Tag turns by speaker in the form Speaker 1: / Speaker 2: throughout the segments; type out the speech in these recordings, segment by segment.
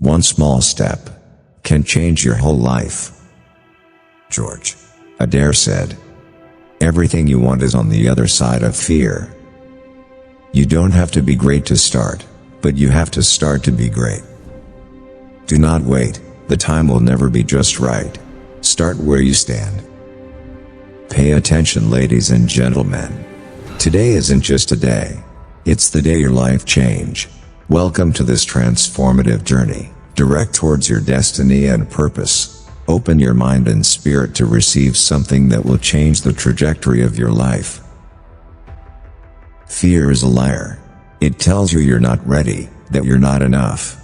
Speaker 1: One small step can change your whole life. George Adair said, "Everything you want is on the other side of fear." You don't have to be great to start, but you have to start to be great. Do not wait, the time will never be just right. Start where you stand. Pay attention, ladies and gentlemen. Today isn't just a day. It's the day your life changed. Welcome to this transformative journey, direct towards your destiny and purpose. Open your mind and spirit to receive something that will change the trajectory of your life. Fear is a liar. It tells you you're not ready, that you're not enough.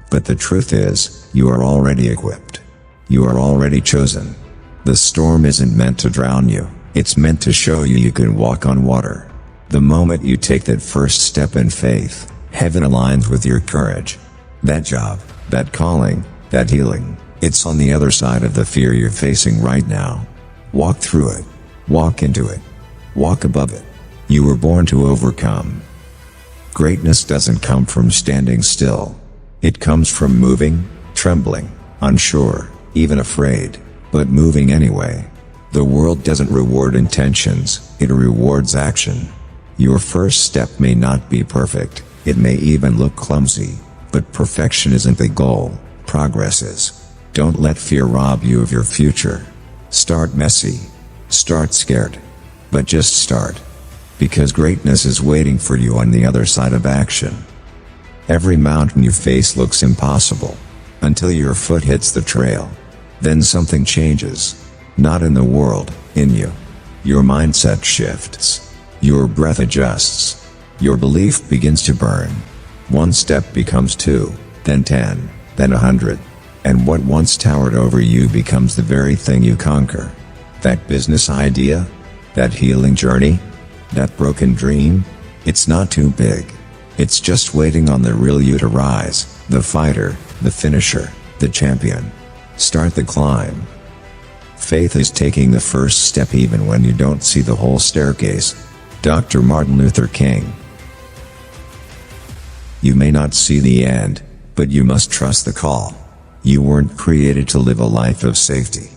Speaker 1: But the truth is, you are already equipped. You are already chosen. The storm isn't meant to drown you, it's meant to show you you can walk on water. The moment you take that first step in faith, heaven aligns with your courage. That job, that calling, that healing, it's on the other side of the fear you're facing right now. Walk through it. Walk into it. Walk above it. You were born to overcome. Greatness doesn't come from standing still. It comes from moving, trembling, unsure, even afraid, but moving anyway. The world doesn't reward intentions, it rewards action. Your first step may not be perfect, it may even look clumsy, but perfection isn't the goal, progress is. Don't let fear rob you of your future. Start messy. Start scared. But just start. Because greatness is waiting for you on the other side of action. Every mountain you face looks impossible, until your foot hits the trail. Then something changes. Not in the world, in you. Your mindset shifts. Your breath adjusts. Your belief begins to burn. One step becomes 2, then 10, then 100. And what once towered over you becomes the very thing you conquer. That business idea? That healing journey? That broken dream? It's not too big. It's just waiting on the real you to rise, the fighter, the finisher, the champion. Start the climb. Faith is taking the first step even when you don't see the whole staircase. Dr. Martin Luther King. You may not see the end, but you must trust the call. You weren't created to live a life of safety.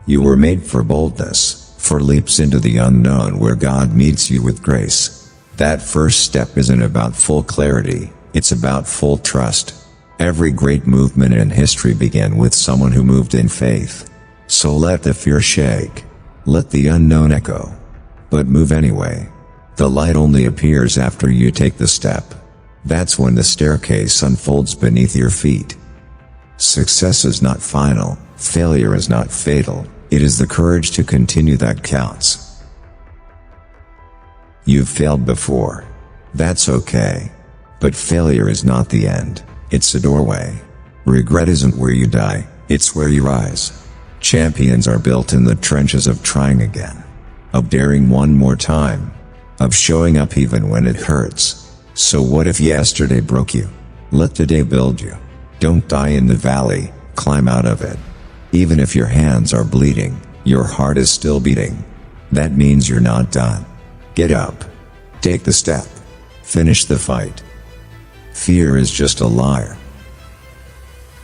Speaker 1: You were made for boldness, for leaps into the unknown where God meets you with grace. That first step isn't about full clarity, it's about full trust. Every great movement in history began with someone who moved in faith. So let the fear shake. Let the unknown echo. But move anyway. The light only appears after you take the step. That's when the staircase unfolds beneath your feet. Success is not final, failure is not fatal, it is the courage to continue that counts. You've failed before. That's okay. But failure is not the end, it's a doorway. Regret isn't where you die, it's where you rise. Champions are built in the trenches of trying again. Of daring one more time. Of showing up even when it hurts. So what if yesterday broke you? Let today build you. Don't die in the valley, climb out of it. Even if your hands are bleeding, your heart is still beating. That means you're not done. Get up. Take the step. Finish the fight. Fear is just a liar.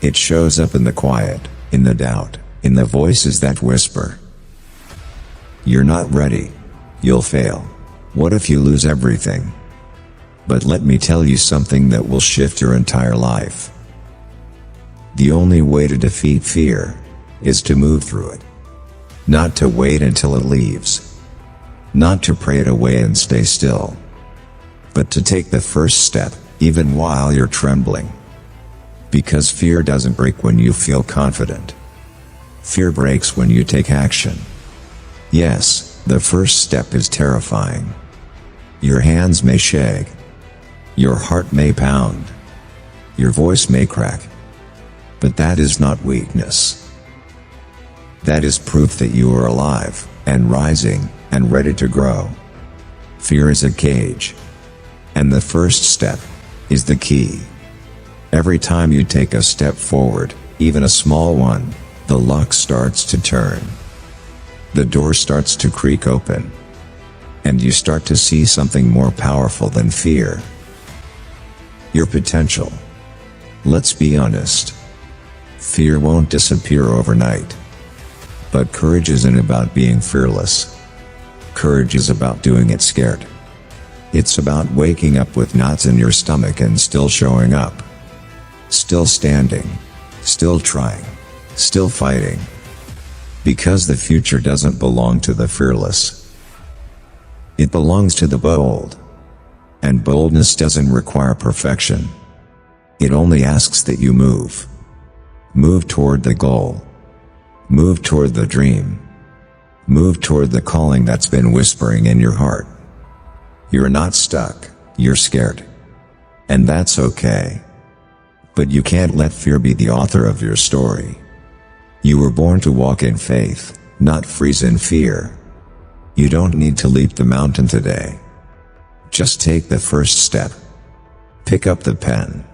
Speaker 1: It shows up in the quiet, in the doubt, in the voices that whisper. You're not ready. You'll fail. What if you lose everything? But let me tell you something that will shift your entire life. The only way to defeat fear is to move through it. Not to wait until it leaves. Not to pray it away and stay still. But to take the first step, even while you're trembling. Because fear doesn't break when you feel confident. Fear breaks when you take action. Yes, the first step is terrifying. Your hands may shake. Your heart may pound. Your voice may crack. But that is not weakness. That is proof that you are alive, and rising, and ready to grow. Fear is a cage. And the first step is the key. Every time you take a step forward, even a small one, the lock starts to turn. The door starts to creak open. And you start to see something more powerful than fear. your potential. Let's be honest. Fear won't disappear overnight. But courage isn't about being fearless. Courage is about doing it scared. It's about waking up with knots in your stomach and still showing up. Still standing. Still trying. Still fighting. Because the future doesn't belong to the fearless. It belongs to the bold. And boldness doesn't require perfection. It only asks that you move. Move toward the goal. Move toward the dream. Move toward the calling that's been whispering in your heart. You're not stuck, you're scared. And that's okay. But you can't let fear be the author of your story. You were born to walk in faith, not freeze in fear. You don't need to leap the mountain today. Just take the first step. Pick up the pen.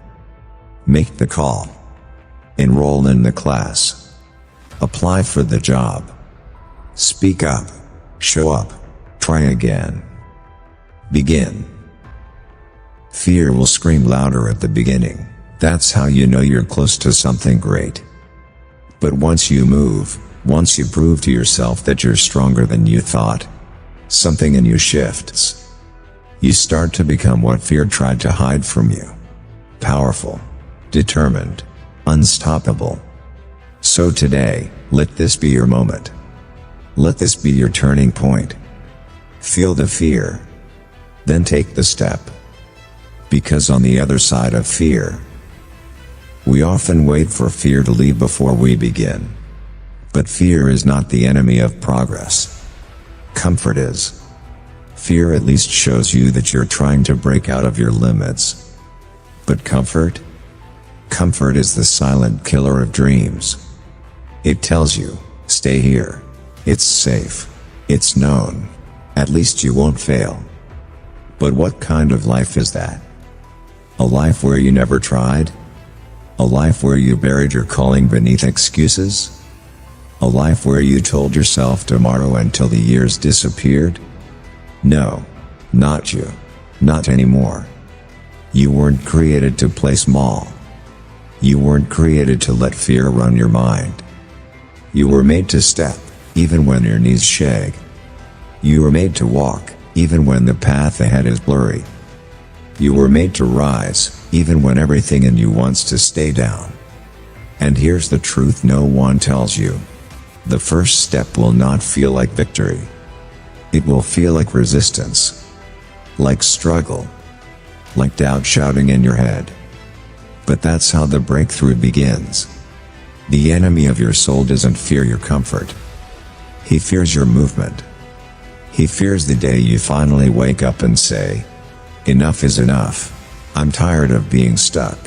Speaker 1: Make the call. Enroll in the class. Apply for the job. Speak up. Show up. Try again. Begin. Fear will scream louder at the beginning. That's how you know you're close to something great. But once you move, once you prove to yourself that you're stronger than you thought, something in you shifts. You start to become what fear tried to hide from you. Powerful. Determined. Unstoppable. So today, let this be your moment. Let this be your turning point. Feel the fear. Then take the step. Because on the other side of fear, we often wait for fear to leave before we begin. But fear is not the enemy of progress. Comfort is. Fear at least shows you that you're trying to break out of your limits. But comfort? Comfort is the silent killer of dreams. It tells you, stay here. It's safe. It's known. At least you won't fail. But what kind of life is that? A life where you never tried? A life where you buried your calling beneath excuses? A life where you told yourself tomorrow until the years disappeared? No, not you. Not anymore. You weren't created to play small. You weren't created to let fear run your mind. You were made to step, even when your knees shake. You were made to walk, even when the path ahead is blurry. You were made to rise, even when everything in you wants to stay down. And here's the truth no one tells you. The first step will not feel like victory. It will feel like resistance. Like struggle. Like doubt shouting in your head. But that's how the breakthrough begins. The enemy of your soul doesn't fear your comfort. He fears your movement. He fears the day you finally wake up and say, enough is enough. I'm tired of being stuck.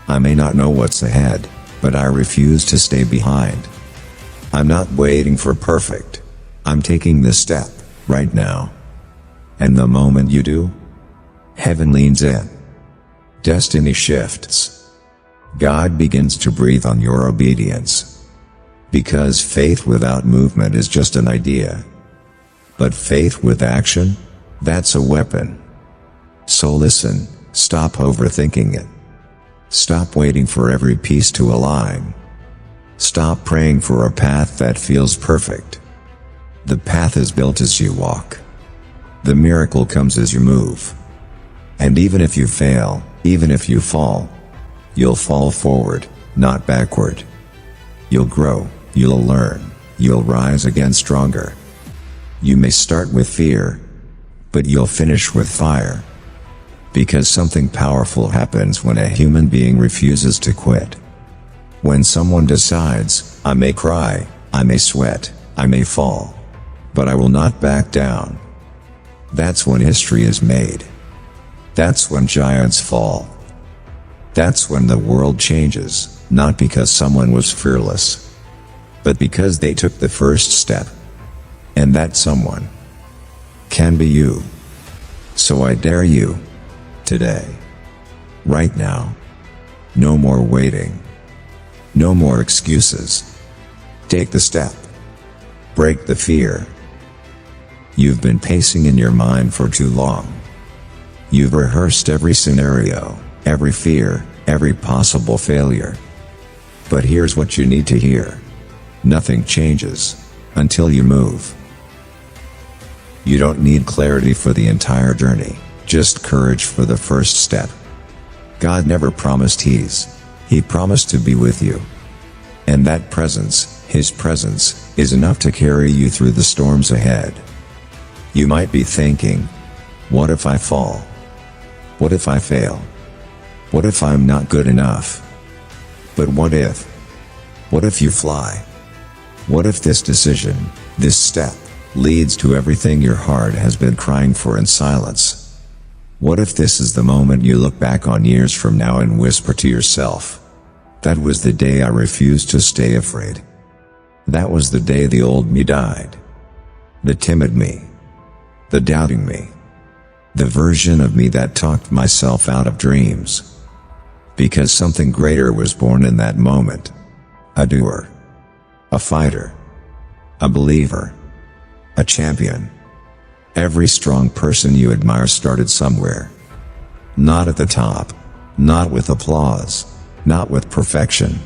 Speaker 1: I may not know what's ahead, but I refuse to stay behind. I'm not waiting for perfect. I'm taking the step, right now. And the moment you do, heaven leans in. Destiny shifts. God begins to breathe on your obedience. Because faith without movement is just an idea. But faith with action? That's a weapon. So listen, stop overthinking it. Stop waiting for every piece to align. Stop praying for a path that feels perfect. The path is built as you walk. The miracle comes as you move. And even if you fail, even if you fall, you'll fall forward, not backward. You'll grow, you'll learn, you'll rise again stronger. You may start with fear, but you'll finish with fire. Because something powerful happens when a human being refuses to quit. When someone decides, I may cry, I may sweat, I may fall, but I will not back down. That's when history is made. That's when giants fall. That's when the world changes, not because someone was fearless, but because they took the first step. And that someone can be you. So I dare you, today, right now. No more waiting. No more excuses. Take the step. Break the fear. You've been pacing in your mind for too long. You've rehearsed every scenario, every fear, every possible failure. But here's what you need to hear. Nothing changes until you move. You don't need clarity for the entire journey, just courage for the first step. God never promised He promised to be with you. And that presence, His presence, is enough to carry you through the storms ahead. You might be thinking, what if I fall? What if I fail? What if I'm not good enough? But what if? What if you fly? What if this decision, this step, leads to everything your heart has been crying for in silence? What if this is the moment you look back on years from now and whisper to yourself, that was the day I refused to stay afraid. That was the day the old me died. The timid me. The doubting me. The version of me that talked myself out of dreams. Because something greater was born in that moment. A doer. A fighter. A believer. A champion. Every strong person you admire started somewhere. Not at the top. Not with applause. Not with perfection.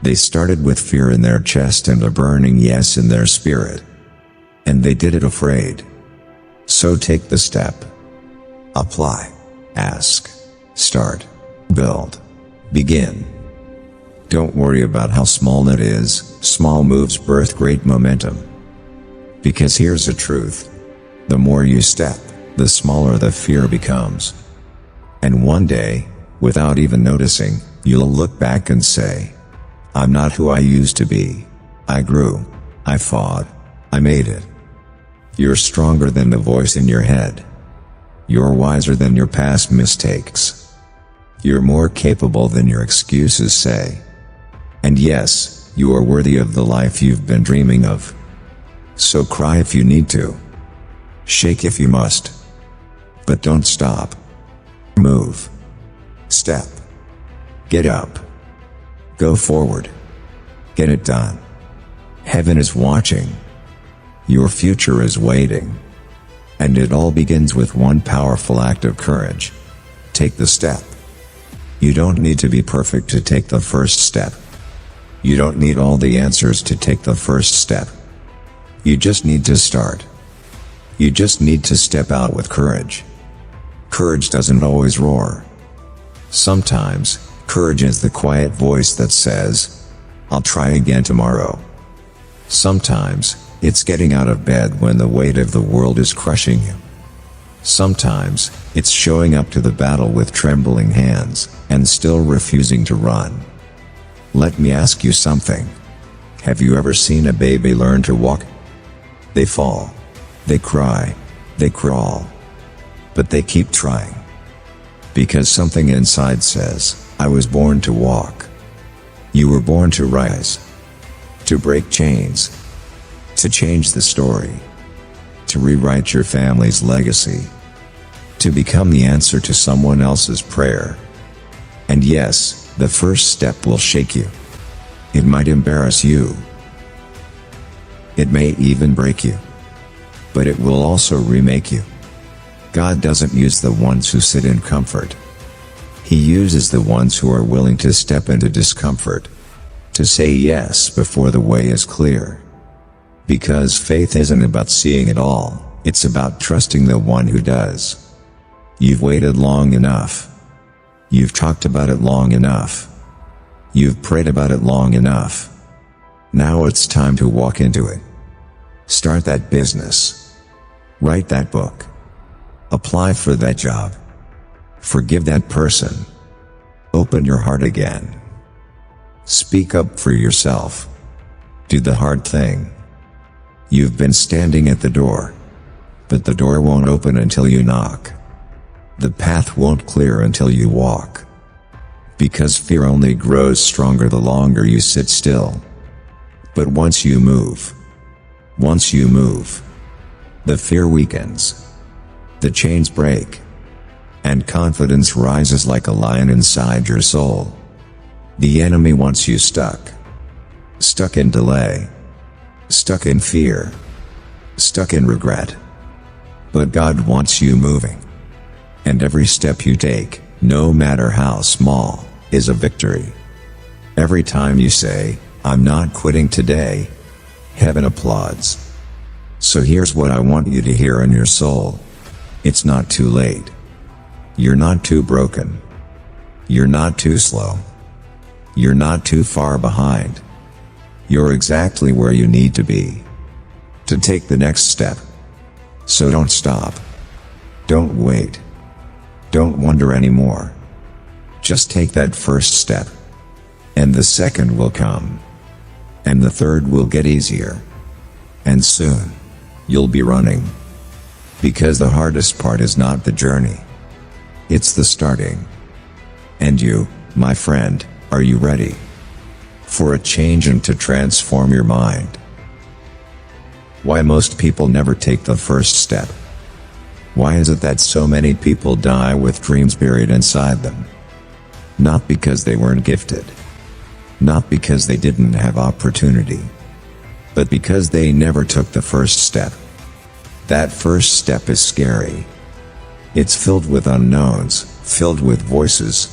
Speaker 1: They started with fear in their chest and a burning yes in their spirit. And they did it afraid. So take the step. Apply. Ask. Start. Build. Begin. Don't worry about how small it is. Small moves birth great momentum. Because here's the truth. The more you step, the smaller the fear becomes. And one day, without even noticing, you'll look back and say, I'm not who I used to be. I grew. I fought. I made it. You're stronger than the voice in your head. You're wiser than your past mistakes. You're more capable than your excuses say. And yes, you are worthy of the life you've been dreaming of. So cry if you need to. Shake if you must. But don't stop. Move. Step. Get up. Go forward. Get it done. Heaven is watching. Your future is waiting. And it all begins with one powerful act of courage. Take the step. You don't need to be perfect to take the first step. You don't need all the answers to take the first step. You just need to start. You just need to step out with courage. Courage doesn't always roar. Sometimes, courage is the quiet voice that says, I'll try again tomorrow. Sometimes, it's getting out of bed when the weight of the world is crushing you. Sometimes, it's showing up to the battle with trembling hands, and still refusing to run. Let me ask you something. Have you ever seen a baby learn to walk? They fall. They cry. They crawl. But they keep trying. Because something inside says, I was born to walk. You were born to rise. To break chains. To change the story. To rewrite your family's legacy. To become the answer to someone else's prayer. And yes, the first step will shake you. It might embarrass you. It may even break you. But it will also remake you. God doesn't use the ones who sit in comfort. He uses the ones who are willing to step into discomfort. To say yes before the way is clear. Because faith isn't about seeing it all, it's about trusting the one who does. You've waited long enough. You've talked about it long enough. You've prayed about it long enough. Now it's time to walk into it. Start that business. Write that book. Apply for that job. Forgive that person. Open your heart again. Speak up for yourself. Do the hard thing. You've been standing at the door. But the door won't open until you knock. The path won't clear until you walk. Because fear only grows stronger the longer you sit still. But once you move, the fear weakens. The chains break. And confidence rises like a lion inside your soul. The enemy wants you stuck. Stuck in delay. Stuck in fear. Stuck in regret. But God wants you moving. And every step you take, no matter how small, is a victory. Every time you say, "I'm not quitting today," heaven applauds. So here's what I want you to hear in your soul. It's not too late. You're not too broken. You're not too slow. You're not too far behind. You're exactly where you need to be to take the next step. So don't stop. Don't wait. Don't wonder anymore. Just take that first step. And the second will come. And the third will get easier. And soon, you'll be running. Because the hardest part is not the journey. It's the starting. And you, my friend, are you ready for a change and to transform your mind? Why most people never take the first step? Why is it that so many people die with dreams buried inside them? Not because they weren't gifted. Not because they didn't have opportunity. But because they never took the first step. That first step is scary. It's filled with unknowns, filled with voices.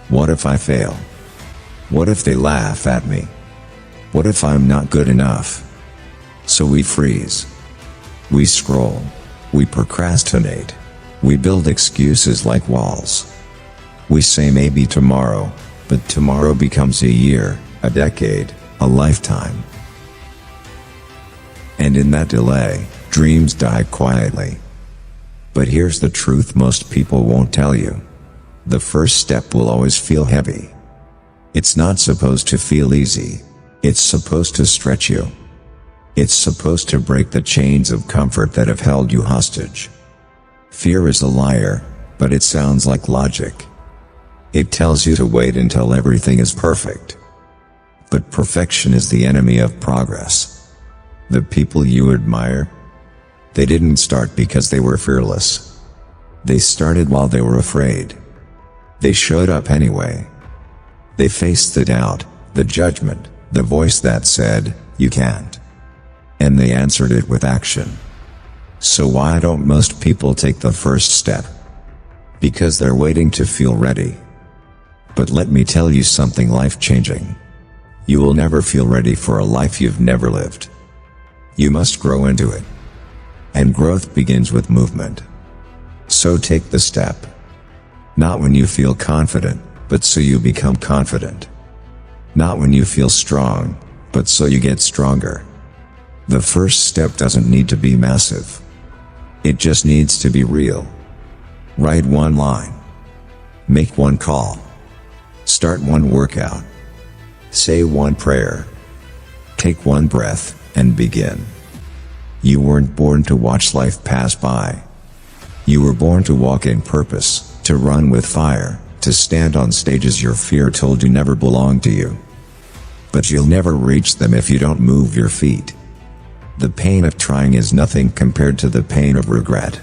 Speaker 1: What if I fail? What if they laugh at me? What if I'm not good enough? So we freeze. We scroll. We procrastinate. We build excuses like walls. We say maybe tomorrow, but tomorrow becomes a year, a decade, a lifetime. And in that delay, dreams die quietly. But here's the truth most people won't tell you. The first step will always feel heavy. It's not supposed to feel easy. It's supposed to stretch you. It's supposed to break the chains of comfort that have held you hostage. Fear is a liar, but it sounds like logic. It tells you to wait until everything is perfect. But perfection is the enemy of progress. The people you admire, they didn't start because they were fearless. They started while they were afraid. They showed up anyway. They faced the doubt, the judgment, the voice that said, "You can't." And they answered it with action. So why don't most people take the first step? Because they're waiting to feel ready. But let me tell you something life-changing. You will never feel ready for a life you've never lived. You must grow into it. And growth begins with movement. So take the step. Not when you feel confident, but so you become confident. Not when you feel strong, but so you get stronger. The first step doesn't need to be massive. It just needs to be real. Write one line. Make one call. Start one workout. Say one prayer. Take one breath, and begin. You weren't born to watch life pass by. You were born to walk in purpose, to run with fire, to stand on stages your fear told you never belonged to you. But you'll never reach them if you don't move your feet. The pain of trying is nothing compared to the pain of regret.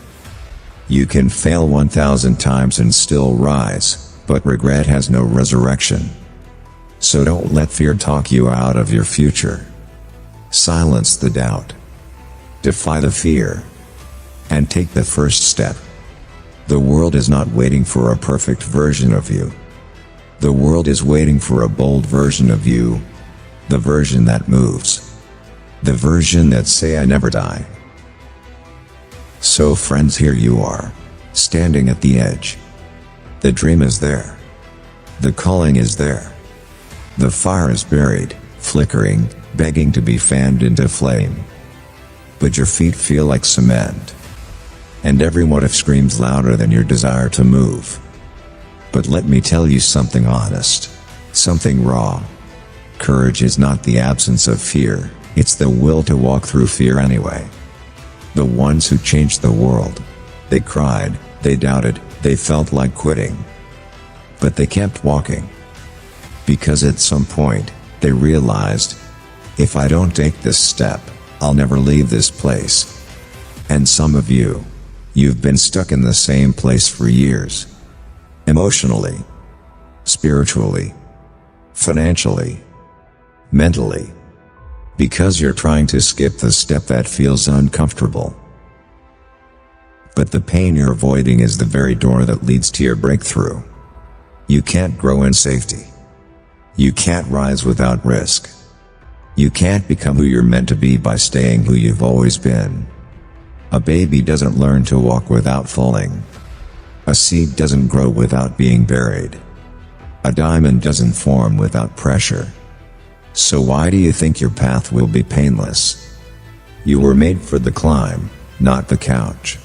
Speaker 1: You can fail 1,000 times and still rise, but regret has no resurrection. So don't let fear talk you out of your future. Silence the doubt. Defy the fear. And take the first step. The world is not waiting for a perfect version of you. The world is waiting for a bold version of you. The version that moves. The version that say I never die. So friends, here you are, standing at the edge. The dream is there. The calling is there. The fire is buried, flickering, begging to be fanned into flame. But your feet feel like cement. And every what if screams louder than your desire to move. But let me tell you something honest. Something raw. Courage is not the absence of fear. It's the will to walk through fear anyway. The ones who changed the world. They cried, they doubted, they felt like quitting. But they kept walking. Because at some point, they realized, if I don't take this step, I'll never leave this place. And some of you, you've been stuck in the same place for years. Emotionally, spiritually, financially, mentally. Because you're trying to skip the step that feels uncomfortable. But the pain you're avoiding is the very door that leads to your breakthrough. You can't grow in safety. You can't rise without risk. You can't become who you're meant to be by staying who you've always been. A baby doesn't learn to walk without falling. A seed doesn't grow without being buried. A diamond doesn't form without pressure. So why do you think your path will be painless? You were made for the climb, not the couch.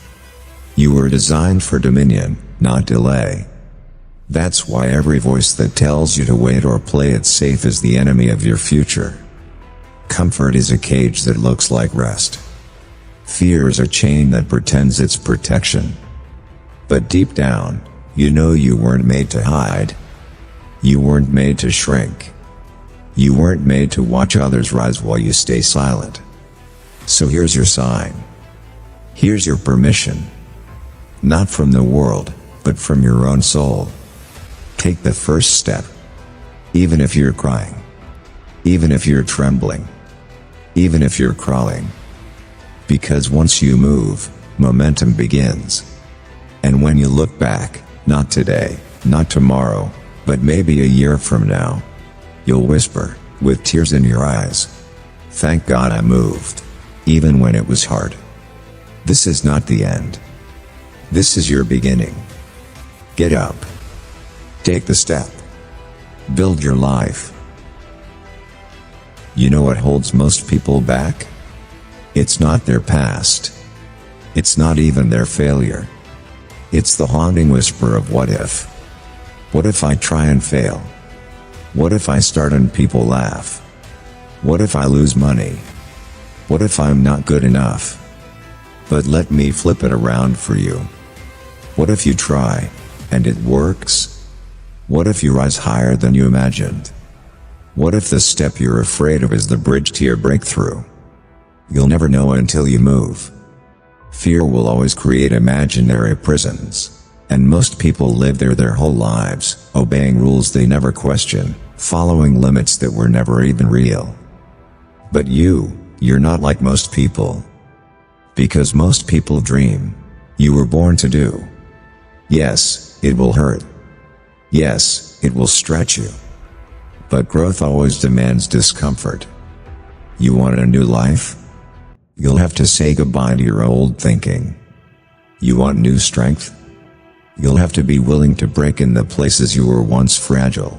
Speaker 1: You were designed for dominion, not delay. That's why every voice that tells you to wait or play it safe is the enemy of your future. Comfort is a cage that looks like rest. Fear is a chain that pretends it's protection. But deep down, you know you weren't made to hide. You weren't made to shrink. You weren't made to watch others rise while you stay silent. So here's your sign. Here's your permission. Not from the world, but from your own soul. Take the first step. Even if you're crying. Even if you're trembling. Even if you're crawling. Because once you move, momentum begins. And when you look back, not today, not tomorrow, but maybe a year from now, you'll whisper, with tears in your eyes, "Thank God I moved, even when it was hard." This is not the end. This is your beginning. Get up. Take the step. Build your life. You know what holds most people back? It's not their past. It's not even their failure. It's the haunting whisper of what if. What if I try and fail? What if I start and people laugh? What if I lose money? What if I'm not good enough? But let me flip it around for you. What if you try, and it works? What if you rise higher than you imagined? What if the step you're afraid of is the bridge to your breakthrough? You'll never know until you move. Fear will always create imaginary prisons. And most people live there their whole lives, obeying rules they never question, following limits that were never even real. But you're not like most people. Because most people dream. You were born to do. Yes, it will hurt. Yes, it will stretch you. But growth always demands discomfort. You want a new life? You'll have to say goodbye to your old thinking. You want new strength? You'll have to be willing to break in the places you were once fragile.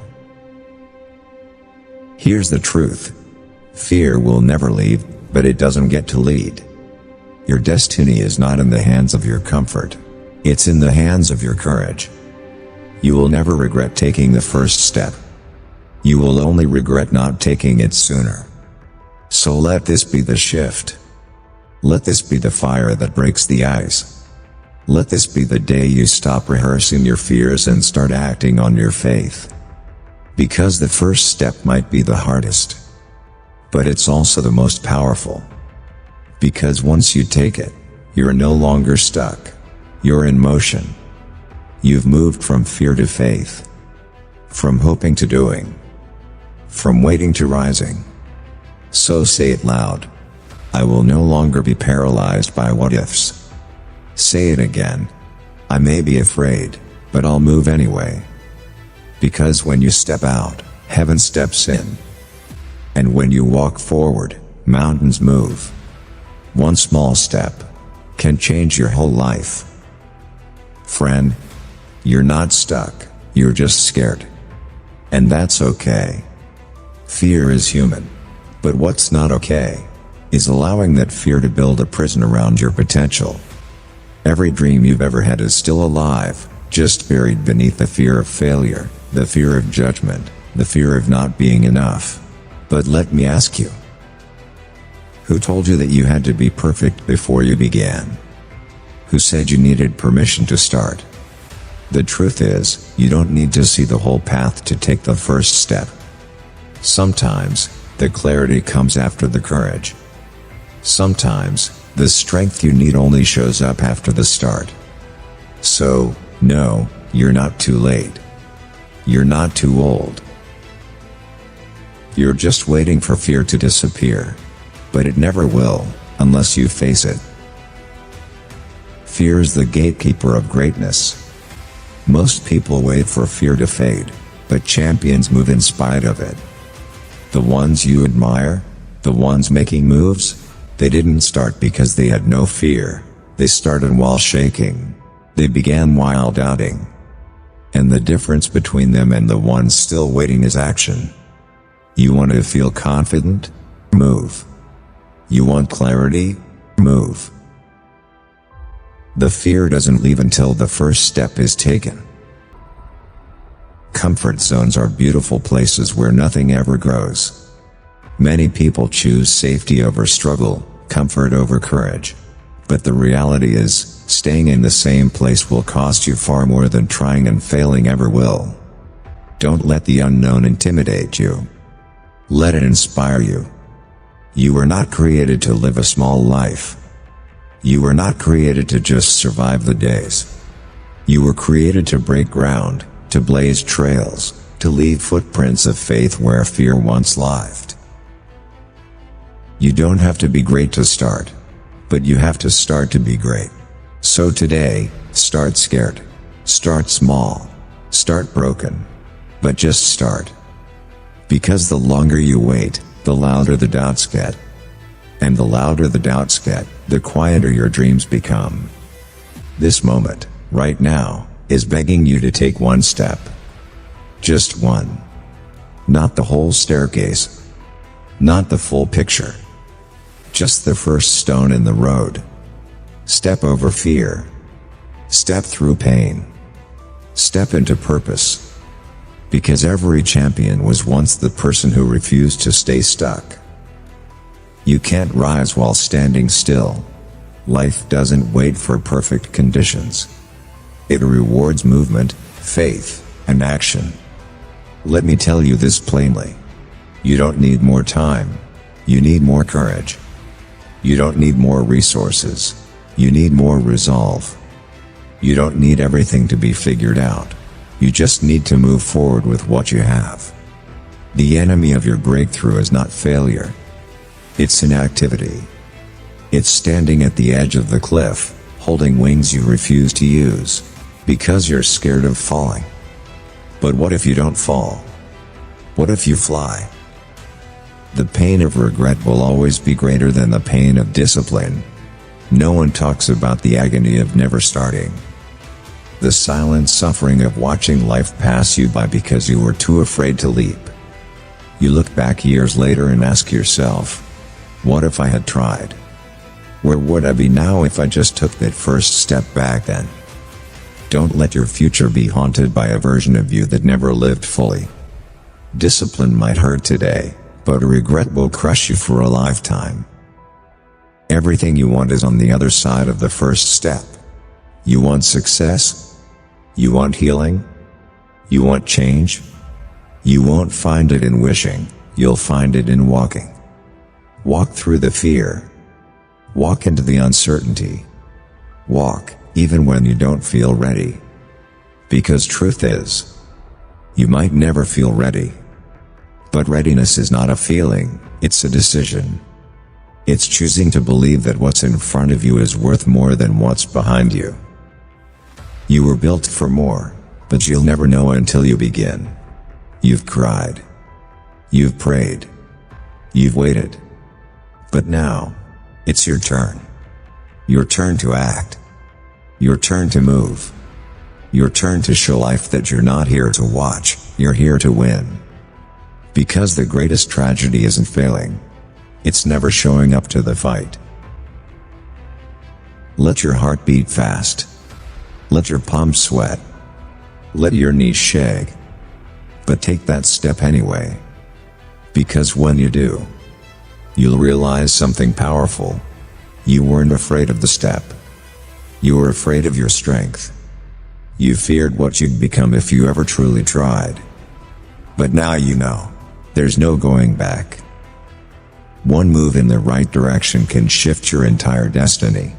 Speaker 1: Here's the truth. Fear will never leave, but it doesn't get to lead. Your destiny is not in the hands of your comfort. It's in the hands of your courage. You will never regret taking the first step. You will only regret not taking it sooner. So let this be the shift. Let this be the fire that breaks the ice. Let this be the day you stop rehearsing your fears and start acting on your faith. Because the first step might be the hardest. But it's also the most powerful. Because once you take it, you're no longer stuck. You're in motion. You've moved from fear to faith. From hoping to doing. From waiting to rising. So say it loud. I will no longer be paralyzed by what ifs. Say it again. I may be afraid, but I'll move anyway. Because when you step out, heaven steps in. And when you walk forward, mountains move. One small step can change your whole life. Friend, you're not stuck, you're just scared. And that's okay. Fear is human. But what's not okay is allowing that fear to build a prison around your potential. Every dream you've ever had is still alive, just buried beneath the fear of failure, the fear of judgment, the fear of not being enough. But let me ask you, who told you that you had to be perfect before you began? Who said you needed permission to start? The truth is, you don't need to see the whole path to take the first step. Sometimes, the clarity comes after the courage. Sometimes, the strength you need only shows up after the start. So, no, you're not too late. You're not too old. You're just waiting for fear to disappear. But it never will, unless you face it. Fear is the gatekeeper of greatness. Most people wait for fear to fade, but champions move in spite of it. The ones you admire, the ones making moves, they didn't start because they had no fear. They started while shaking. They began while doubting. And the difference between them and the ones still waiting is action. You want to feel confident? Move. You want clarity? Move. The fear doesn't leave until the first step is taken. Comfort zones are beautiful places where nothing ever grows. Many people choose safety over struggle, comfort over courage. But the reality is, staying in the same place will cost you far more than trying and failing ever will. Don't let the unknown intimidate you. Let it inspire you. You were not created to live a small life. You were not created to just survive the days. You were created to break ground, to blaze trails, to leave footprints of faith where fear once lived. You don't have to be great to start, but you have to start to be great. So today, start scared. Start small. Start broken. But just start. Because the longer you wait, the louder the doubts get. And the louder the doubts get, the quieter your dreams become. This moment, right now, is begging you to take one step. Just one. Not the whole staircase. Not the full picture. Just the first stone in the road. Step over fear. Step through pain. Step into purpose. Because every champion was once the person who refused to stay stuck. You can't rise while standing still. Life doesn't wait for perfect conditions. It rewards movement, faith, and action. Let me tell you this plainly. You don't need more time. You need more courage. You don't need more resources. You need more resolve. You don't need everything to be figured out. You just need to move forward with what you have. The enemy of your breakthrough is not failure. It's inactivity. It's standing at the edge of the cliff, holding wings you refuse to use, because you're scared of falling. But what if you don't fall? What if you fly? The pain of regret will always be greater than the pain of discipline. No one talks about the agony of never starting. The silent suffering of watching life pass you by because you were too afraid to leap. You look back years later and ask yourself, what if I had tried? Where would I be now if I just took that first step back then? Don't let your future be haunted by a version of you that never lived fully. Discipline might hurt today, but regret will crush you for a lifetime. Everything you want is on the other side of the first step. You want success? You want healing? You want change? You won't find it in wishing, you'll find it in walking. Walk through the fear. Walk into the uncertainty. Walk, even when you don't feel ready. Because truth is, you might never feel ready. But readiness is not a feeling, it's a decision. It's choosing to believe that what's in front of you is worth more than what's behind you. You were built for more, but you'll never know until you begin. You've cried. You've prayed. You've waited. But now, it's your turn. Your turn to act. Your turn to move. Your turn to show life that you're not here to watch, you're here to win. Because the greatest tragedy isn't failing. It's never showing up to the fight. Let your heart beat fast. Let your palms sweat. Let your knees shake. But take that step anyway. Because when you do, you'll realize something powerful. You weren't afraid of the step. You were afraid of your strength. You feared what you'd become if you ever truly tried. But now you know. There's no going back. One move in the right direction can shift your entire destiny.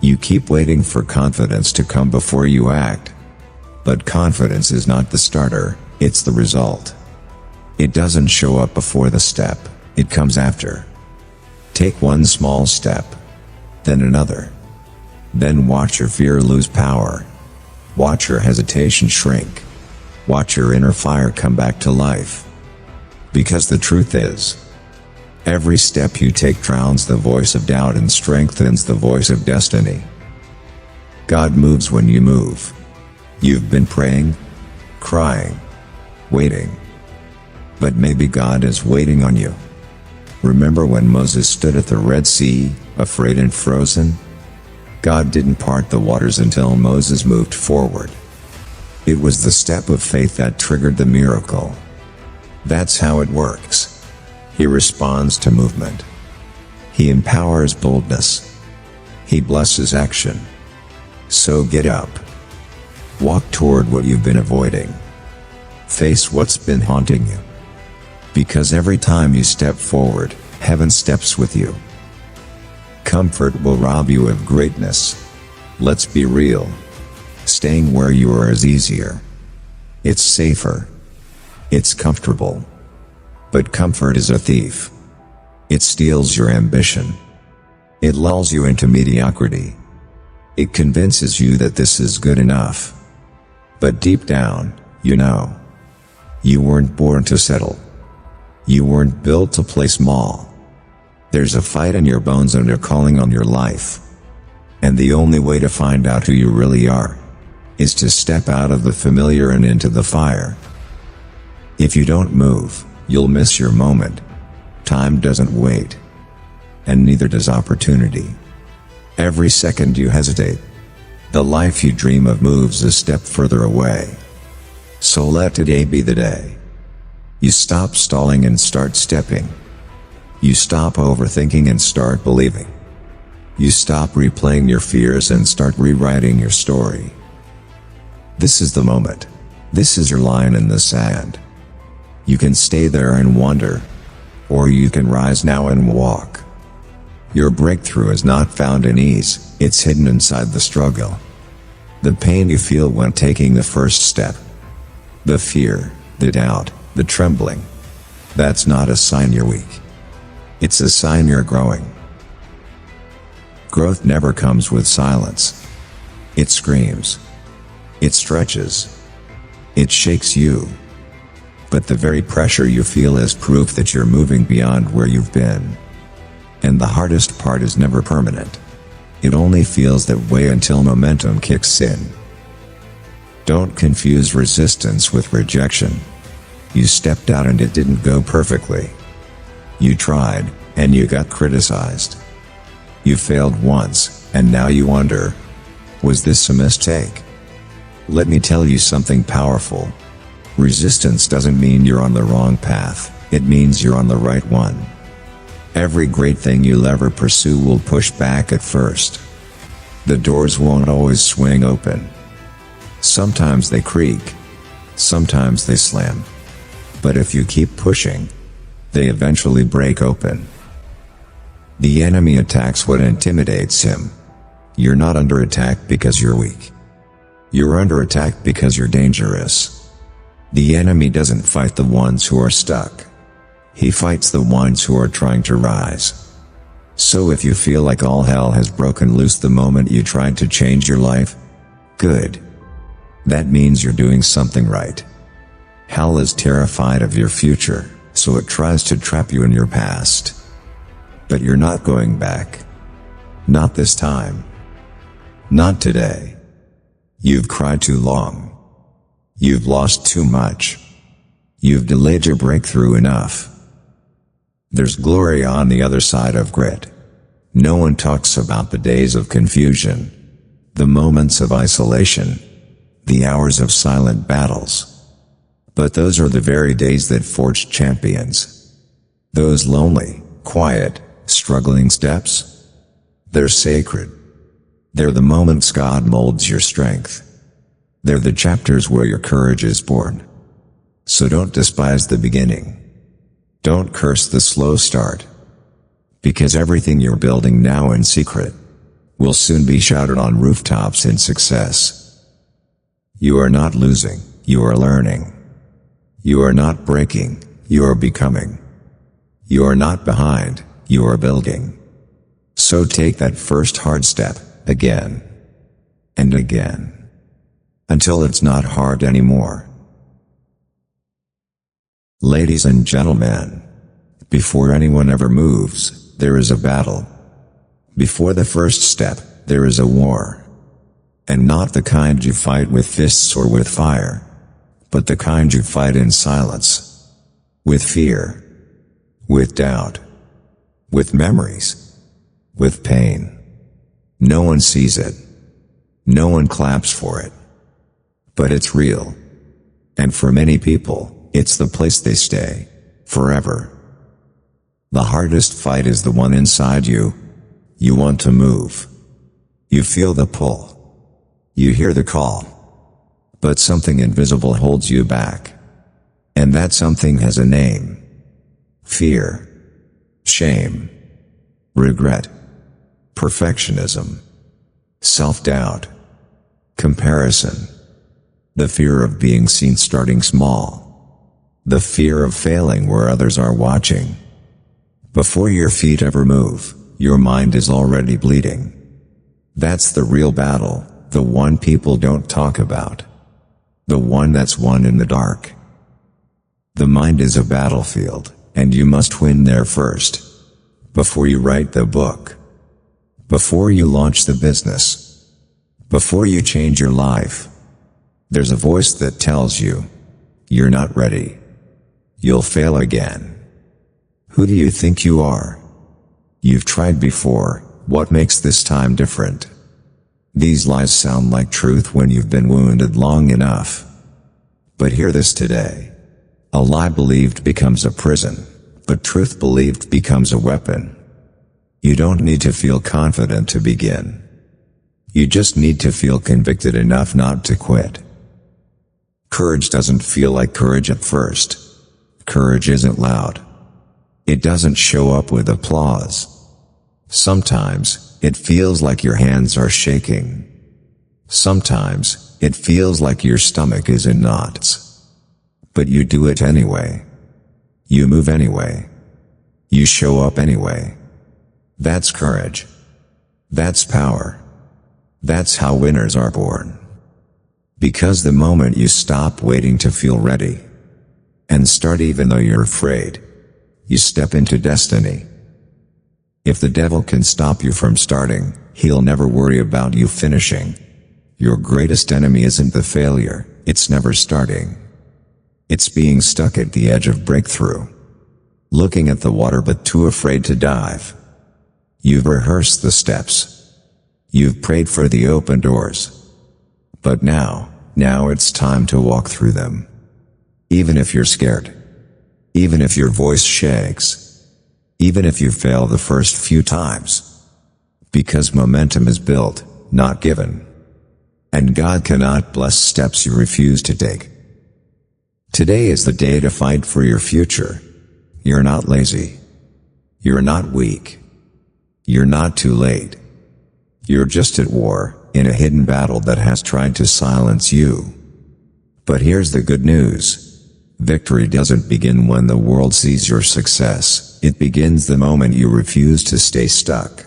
Speaker 1: You keep waiting for confidence to come before you act. But confidence is not the starter, it's the result. It doesn't show up before the step, it comes after. Take one small step. Then another. Then watch your fear lose power. Watch your hesitation shrink. Watch your inner fire come back to life. Because the truth is, every step you take drowns the voice of doubt and strengthens the voice of destiny. God moves when you move. You've been praying, crying, waiting. But maybe God is waiting on you. Remember when Moses stood at the Red Sea, afraid and frozen? God didn't part the waters until Moses moved forward. It was the step of faith that triggered the miracle. That's how it works. He responds to movement. He empowers boldness. He blesses action. So get up. Walk toward what you've been avoiding. Face what's been haunting you. Because every time you step forward, heaven steps with you. Comfort will rob you of greatness. Let's be real. Staying where you are is easier. It's safer. It's comfortable. But comfort is a thief. It steals your ambition. It lulls you into mediocrity. It convinces you that this is good enough. But deep down, you know. You weren't born to settle. You weren't built to play small. There's a fight in your bones and a calling on your life. And the only way to find out who you really are is to step out of the familiar and into the fire. If you don't move, you'll miss your moment. Time doesn't wait. And neither does opportunity. Every second you hesitate, the life you dream of moves a step further away. So let today be the day. You stop stalling and start stepping. You stop overthinking and start believing. You stop replaying your fears and start rewriting your story. This is the moment. This is your line in the sand. You can stay there and wonder, or you can rise now and walk. Your breakthrough is not found in ease, it's hidden inside the struggle. The pain you feel when taking the first step. The fear, the doubt, the trembling. That's not a sign you're weak. It's a sign you're growing. Growth never comes with silence. It screams. It stretches. It shakes you. But the very pressure you feel is proof that you're moving beyond where you've been. And the hardest part is never permanent. It only feels that way until momentum kicks in. Don't confuse resistance with rejection. You stepped out and it didn't go perfectly. You tried, and you got criticized. You failed once, and now you wonder, was this a mistake? Let me tell you something powerful. Resistance doesn't mean you're on the wrong path, it means you're on the right one. Every great thing you'll ever pursue will push back at first. The doors won't always swing open. Sometimes they creak. Sometimes they slam. But if you keep pushing, they eventually break open. The enemy attacks what intimidates him. You're not under attack because you're weak. You're under attack because you're dangerous. The enemy doesn't fight the ones who are stuck. He fights the ones who are trying to rise. So if you feel like all hell has broken loose the moment you tried to change your life, good. That means you're doing something right. Hell is terrified of your future, so it tries to trap you in your past. But you're not going back. Not this time. Not today. You've cried too long. You've lost too much. You've delayed your breakthrough enough. There's glory on the other side of grit. No one talks about the days of confusion, the moments of isolation, the hours of silent battles. But those are the very days that forge champions. Those lonely, quiet, struggling steps. They're sacred. They're the moments God molds your strength. They're the chapters where your courage is born. So don't despise the beginning. Don't curse the slow start. Because everything you're building now in secret will soon be shouted on rooftops in success. You are not losing, you are learning. You are not breaking, you are becoming. You are not behind, you are building. So take that first hard step, again. And again. until it's not hard anymore. Ladies and gentlemen, before anyone ever moves, there is a battle. Before the first step, there is a war. And not the kind you fight with fists or with fire, but the kind you fight in silence. With fear. With doubt. With memories. With pain. No one sees it. No one claps for it. But it's real. And for many people, it's the place they stay. Forever. The hardest fight is the one inside you. You want to move. You feel the pull. You hear the call. But something invisible holds you back. And that something has a name. Fear. Shame. Regret. Perfectionism. Self-doubt. Comparison. The fear of being seen starting small. The fear of failing where others are watching. Before your feet ever move, your mind is already bleeding. That's the real battle, the one people don't talk about. The one that's won in the dark. The mind is a battlefield, and you must win there first. Before you write the book. Before you launch the business. Before you change your life. There's a voice that tells you, you're not ready. You'll fail again. Who do you think you are? You've tried before, what makes this time different? These lies sound like truth when you've been wounded long enough. But hear this today. A lie believed becomes a prison, but truth believed becomes a weapon. You don't need to feel confident to begin. You just need to feel convicted enough not to quit. Courage doesn't feel like courage at first. Courage isn't loud. It doesn't show up with applause. Sometimes, it feels like your hands are shaking. Sometimes, it feels like your stomach is in knots. But you do it anyway. You move anyway. You show up anyway. That's courage. That's power. That's how winners are born. Because the moment you stop waiting to feel ready, and start even though you're afraid, you step into destiny. If the devil can stop you from starting, he'll never worry about you finishing. Your greatest enemy isn't the failure, it's never starting. It's being stuck at the edge of breakthrough. Looking at the water but too afraid to dive. You've rehearsed the steps. You've prayed for the open doors. But now it's time to walk through them. Even if you're scared. Even if your voice shakes. Even if you fail the first few times. Because momentum is built, not given. And God cannot bless steps you refuse to take. Today is the day to fight for your future. You're not lazy. You're not weak. You're not too late. You're just at war, in a hidden battle that has tried to silence you. But here's the good news. Victory doesn't begin when the world sees your success, it begins the moment you refuse to stay stuck.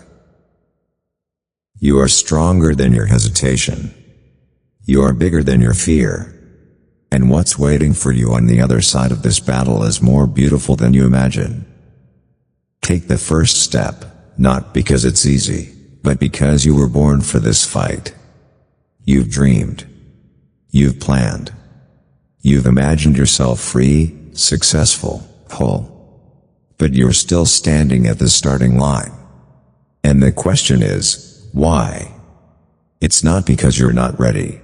Speaker 1: You are stronger than your hesitation. You are bigger than your fear. And what's waiting for you on the other side of this battle is more beautiful than you imagine. Take the first step, not because it's easy, but because you were born for this fight. You've dreamed. You've planned. You've imagined yourself free, successful, whole. But you're still standing at the starting line. And the question is, why? It's not because you're not ready.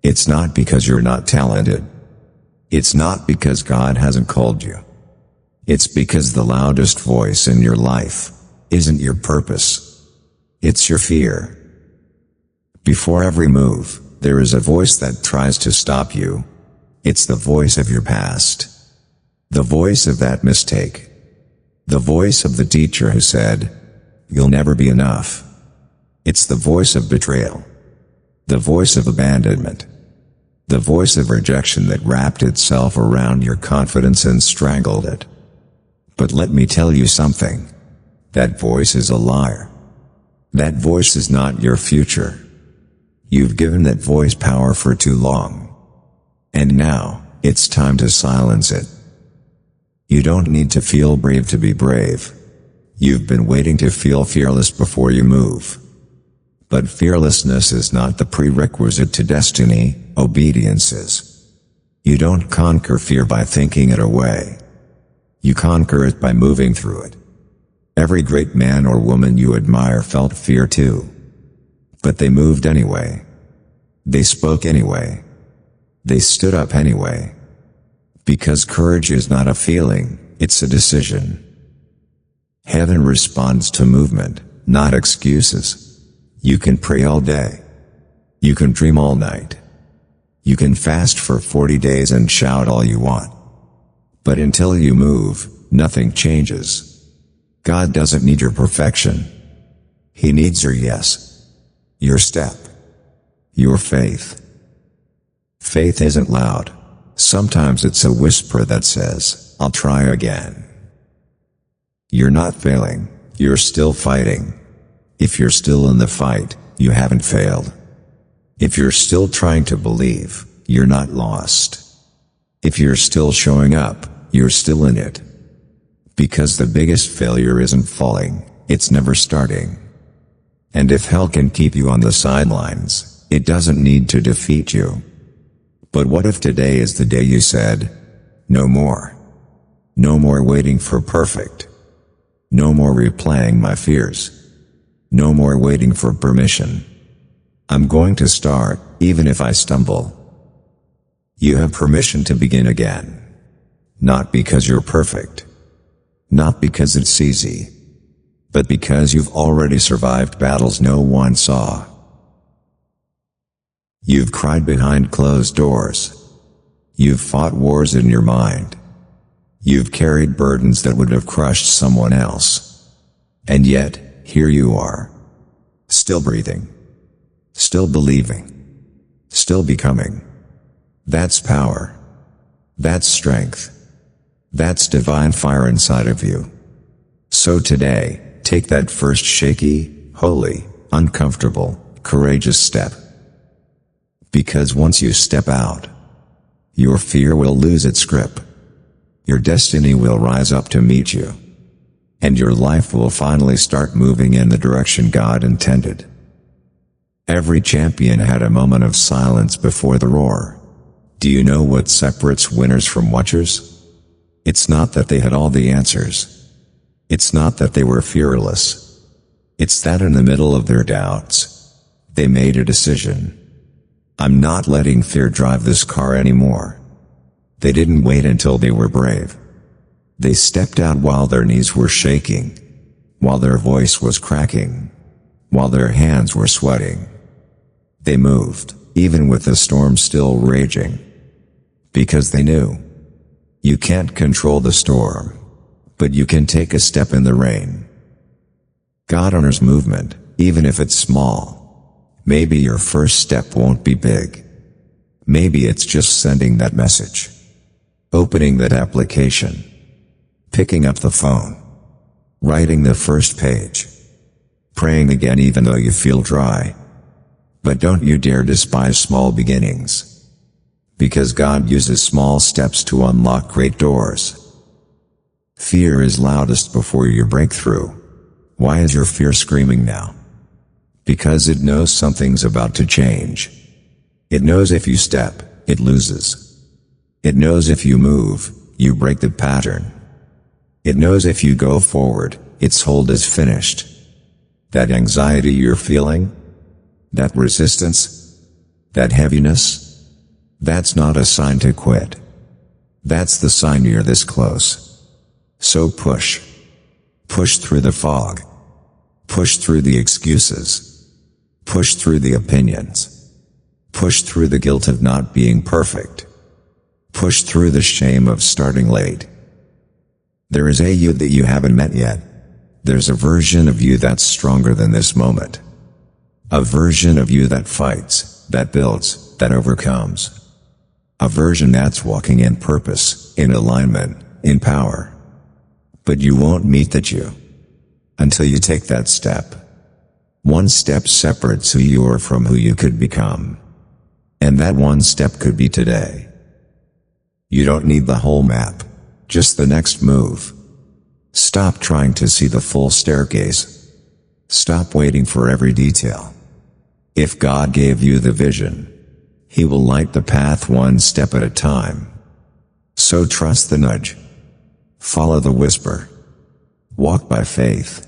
Speaker 1: It's not because you're not talented. It's not because God hasn't called you. It's because the loudest voice in your life isn't your purpose. It's your fear. Before every move, there is a voice that tries to stop you. It's the voice of your past. The voice of that mistake. The voice of the teacher who said, "You'll never be enough." It's the voice of betrayal. The voice of abandonment. The voice of rejection that wrapped itself around your confidence and strangled it. But let me tell you something. That voice is a liar. That voice is not your future. You've given that voice power for too long. And now, it's time to silence it. You don't need to feel brave to be brave. You've been waiting to feel fearless before you move. But fearlessness is not the prerequisite to destiny, obedience is. You don't conquer fear by thinking it away. You conquer it by moving through it. Every great man or woman you admire felt fear too. But they moved anyway. They spoke anyway. They stood up anyway. Because courage is not a feeling, it's a decision. Heaven responds to movement, not excuses. You can pray all day. You can dream all night. You can fast for 40 days and shout all you want. But until you move, nothing changes. God doesn't need your perfection. He needs your yes. Your step. Your faith. Faith isn't loud. Sometimes it's a whisper that says, I'll try again. You're not failing, you're still fighting. If you're still in the fight, you haven't failed. If you're still trying to believe, you're not lost. If you're still showing up, you're still in it. Because the biggest failure isn't falling, it's never starting. And if hell can keep you on the sidelines, it doesn't need to defeat you. But what if today is the day you said, no more. No more waiting for perfect. No more replaying my fears. No more waiting for permission. I'm going to start, even if I stumble. You have permission to begin again. Not because you're perfect. Not because it's easy. But because you've already survived battles no one saw. You've cried behind closed doors. You've fought wars in your mind. You've carried burdens that would have crushed someone else. And yet, here you are. Still breathing. Still believing. Still becoming. That's power. That's strength. That's divine fire inside of you. So today, take that first shaky, holy, uncomfortable, courageous step. Because once you step out, your fear will lose its grip. Your destiny will rise up to meet you. And your life will finally start moving in the direction God intended. Every champion had a moment of silence before the roar. Do you know what separates winners from watchers? It's not that they had all the answers. It's not that they were fearless. It's that in the middle of their doubts, they made a decision. I'm not letting fear drive this car anymore. They didn't wait until they were brave. They stepped out while their knees were shaking, while their voice was cracking, while their hands were sweating. They moved, even with the storm still raging. Because they knew. You can't control the storm, but you can take a step in the rain. God honors movement, even if it's small. Maybe your first step won't be big. Maybe it's just sending that message. Opening that application. Picking up the phone. Writing the first page. Praying again even though you feel dry. But don't you dare despise small beginnings. Because God uses small steps to unlock great doors. Fear is loudest before your breakthrough. Why is your fear screaming now? Because it knows something's about to change. It knows if you step, it loses. It knows if you move, you break the pattern. It knows if you go forward, its hold is finished. That anxiety you're feeling? That resistance? That heaviness? That's not a sign to quit. That's the sign you're this close. So push. Push through the fog. Push through the excuses. Push through the opinions. Push through the guilt of not being perfect. Push through the shame of starting late. There is a you that you haven't met yet. There's a version of you that's stronger than this moment. A version of you that fights, that builds, that overcomes. A version that's walking in purpose, in alignment, in power. But you won't meet that you until you take that step. One step separates who you are from who you could become. And that one step could be today. You don't need the whole map, just the next move. Stop trying to see the full staircase. Stop waiting for every detail. If God gave you the vision, He will light the path one step at a time. So trust the nudge. Follow the whisper. Walk by faith.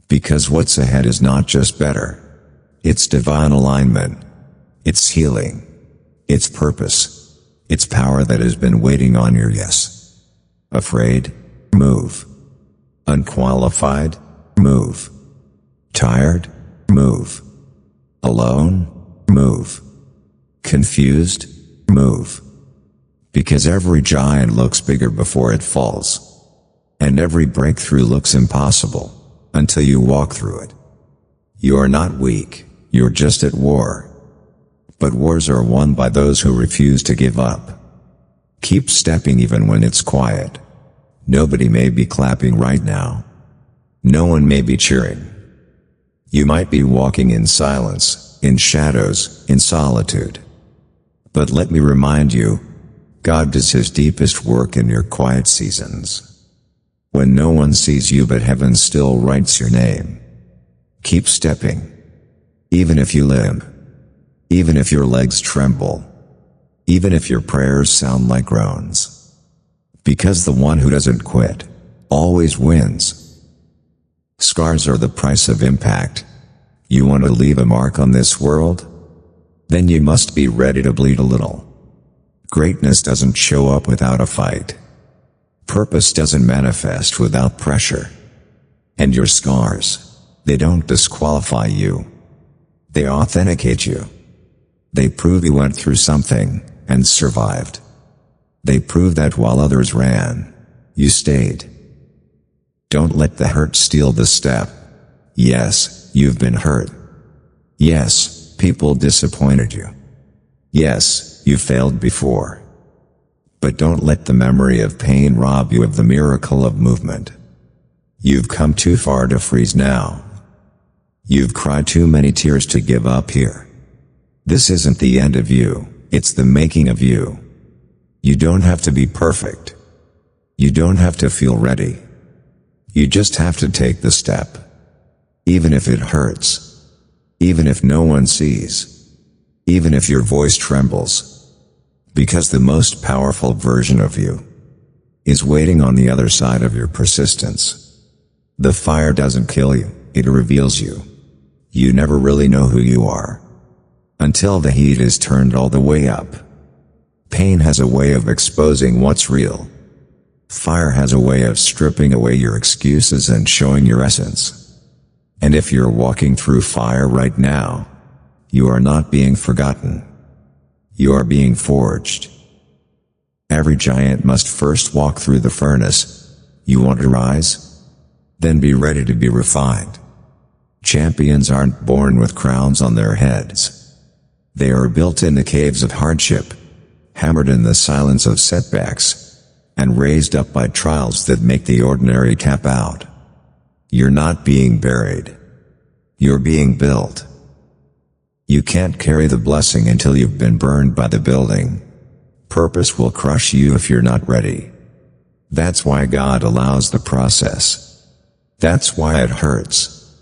Speaker 1: Because what's ahead is not just better. It's divine alignment. It's healing. It's purpose. It's power that has been waiting on your yes. Afraid? Move. Unqualified? Move. Tired? Move. Alone? Move. Confused? Move. Because every giant looks bigger before it falls. And every breakthrough looks impossible until you walk through it. You are not weak, you're just at war. But wars are won by those who refuse to give up. Keep stepping even when it's quiet. Nobody may be clapping right now. No one may be cheering. You might be walking in silence, in shadows, in solitude. But let me remind you, God does His deepest work in your quiet seasons. When no one sees you but heaven still writes your name. Keep stepping. Even if you limp. Even if your legs tremble. Even if your prayers sound like groans. Because the one who doesn't quit always wins. Scars are the price of impact. You want to leave a mark on this world? Then you must be ready to bleed a little. Greatness doesn't show up without a fight. Purpose doesn't manifest without pressure. And your scars, they don't disqualify you. They authenticate you. They prove you went through something and survived. They prove that while others ran, you stayed. Don't let the hurt steal the step. Yes, you've been hurt. Yes, people disappointed you. Yes, you failed before. But don't let the memory of pain rob you of the miracle of movement. You've come too far to freeze now. You've cried too many tears to give up here. This isn't the end of you, it's the making of you. You don't have to be perfect. You don't have to feel ready. You just have to take the step. Even if it hurts. Even if no one sees. Even if your voice trembles. Because the most powerful version of you is waiting on the other side of your persistence. The fire doesn't kill you, it reveals you. You never really know who you are until the heat is turned all the way up. Pain has a way of exposing what's real. Fire has a way of stripping away your excuses and showing your essence. And if you're walking through fire right now, you are not being forgotten. You are being forged. Every giant must first walk through the furnace. You want to rise? Then be ready to be refined. Champions aren't born with crowns on their heads. They are built in the caves of hardship, hammered in the silence of setbacks, and raised up by trials that make the ordinary tap out. You're not being buried. You're being built. You can't carry the blessing until you've been burned by the building. Purpose will crush you if you're not ready. That's why God allows the process. That's why it hurts.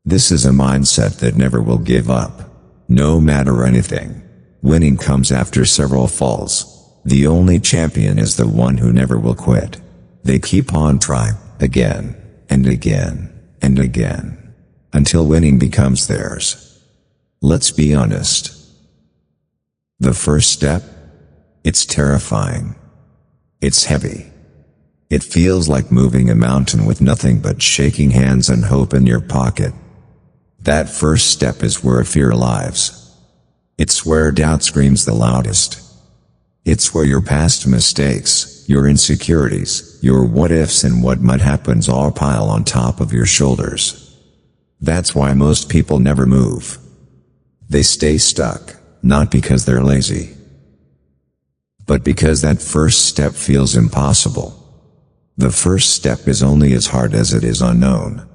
Speaker 1: This is a mindset that never will give up, no matter anything. Winning comes after several falls. The only champion is the one who never will quit. They keep on trying, again, and again, and again, until winning becomes theirs. Let's be honest. The first step? It's terrifying. It's heavy. It feels like moving a mountain with nothing but shaking hands and hope in your pocket. That first step is where fear lives. It's where doubt screams the loudest. It's where your past mistakes, your insecurities, your what-ifs and what might happens all pile on top of your shoulders. That's why most people never move. They stay stuck, not because they're lazy, but because that first step feels impossible. The first step is only as hard as it is unknown.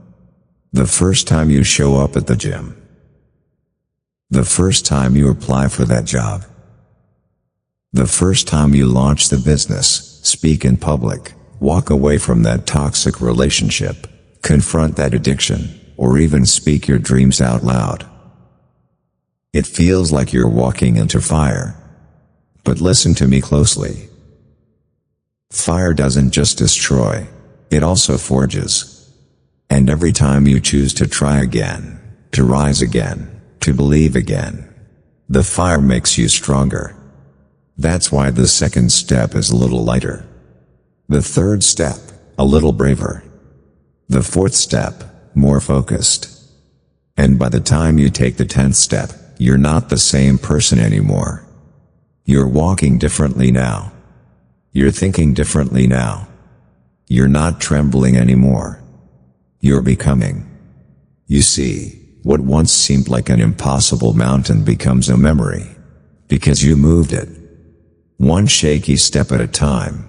Speaker 1: The first time you show up at the gym. The first time you apply for that job. The first time you launch the business, speak in public, walk away from that toxic relationship, confront that addiction, or even speak your dreams out loud. It feels like you're walking into fire. But listen to me closely. Fire doesn't just destroy, it also forges. And every time you choose to try again, to rise again, to believe again, the fire makes you stronger. That's why the second step is a little lighter. The third step, a little braver. The fourth step, more focused. And by the time you take the 10th step, you're not the same person anymore. You're walking differently now. You're thinking differently now. You're not trembling anymore. You're becoming. You see, what once seemed like an impossible mountain becomes a memory. Because you moved it. One shaky step at a time.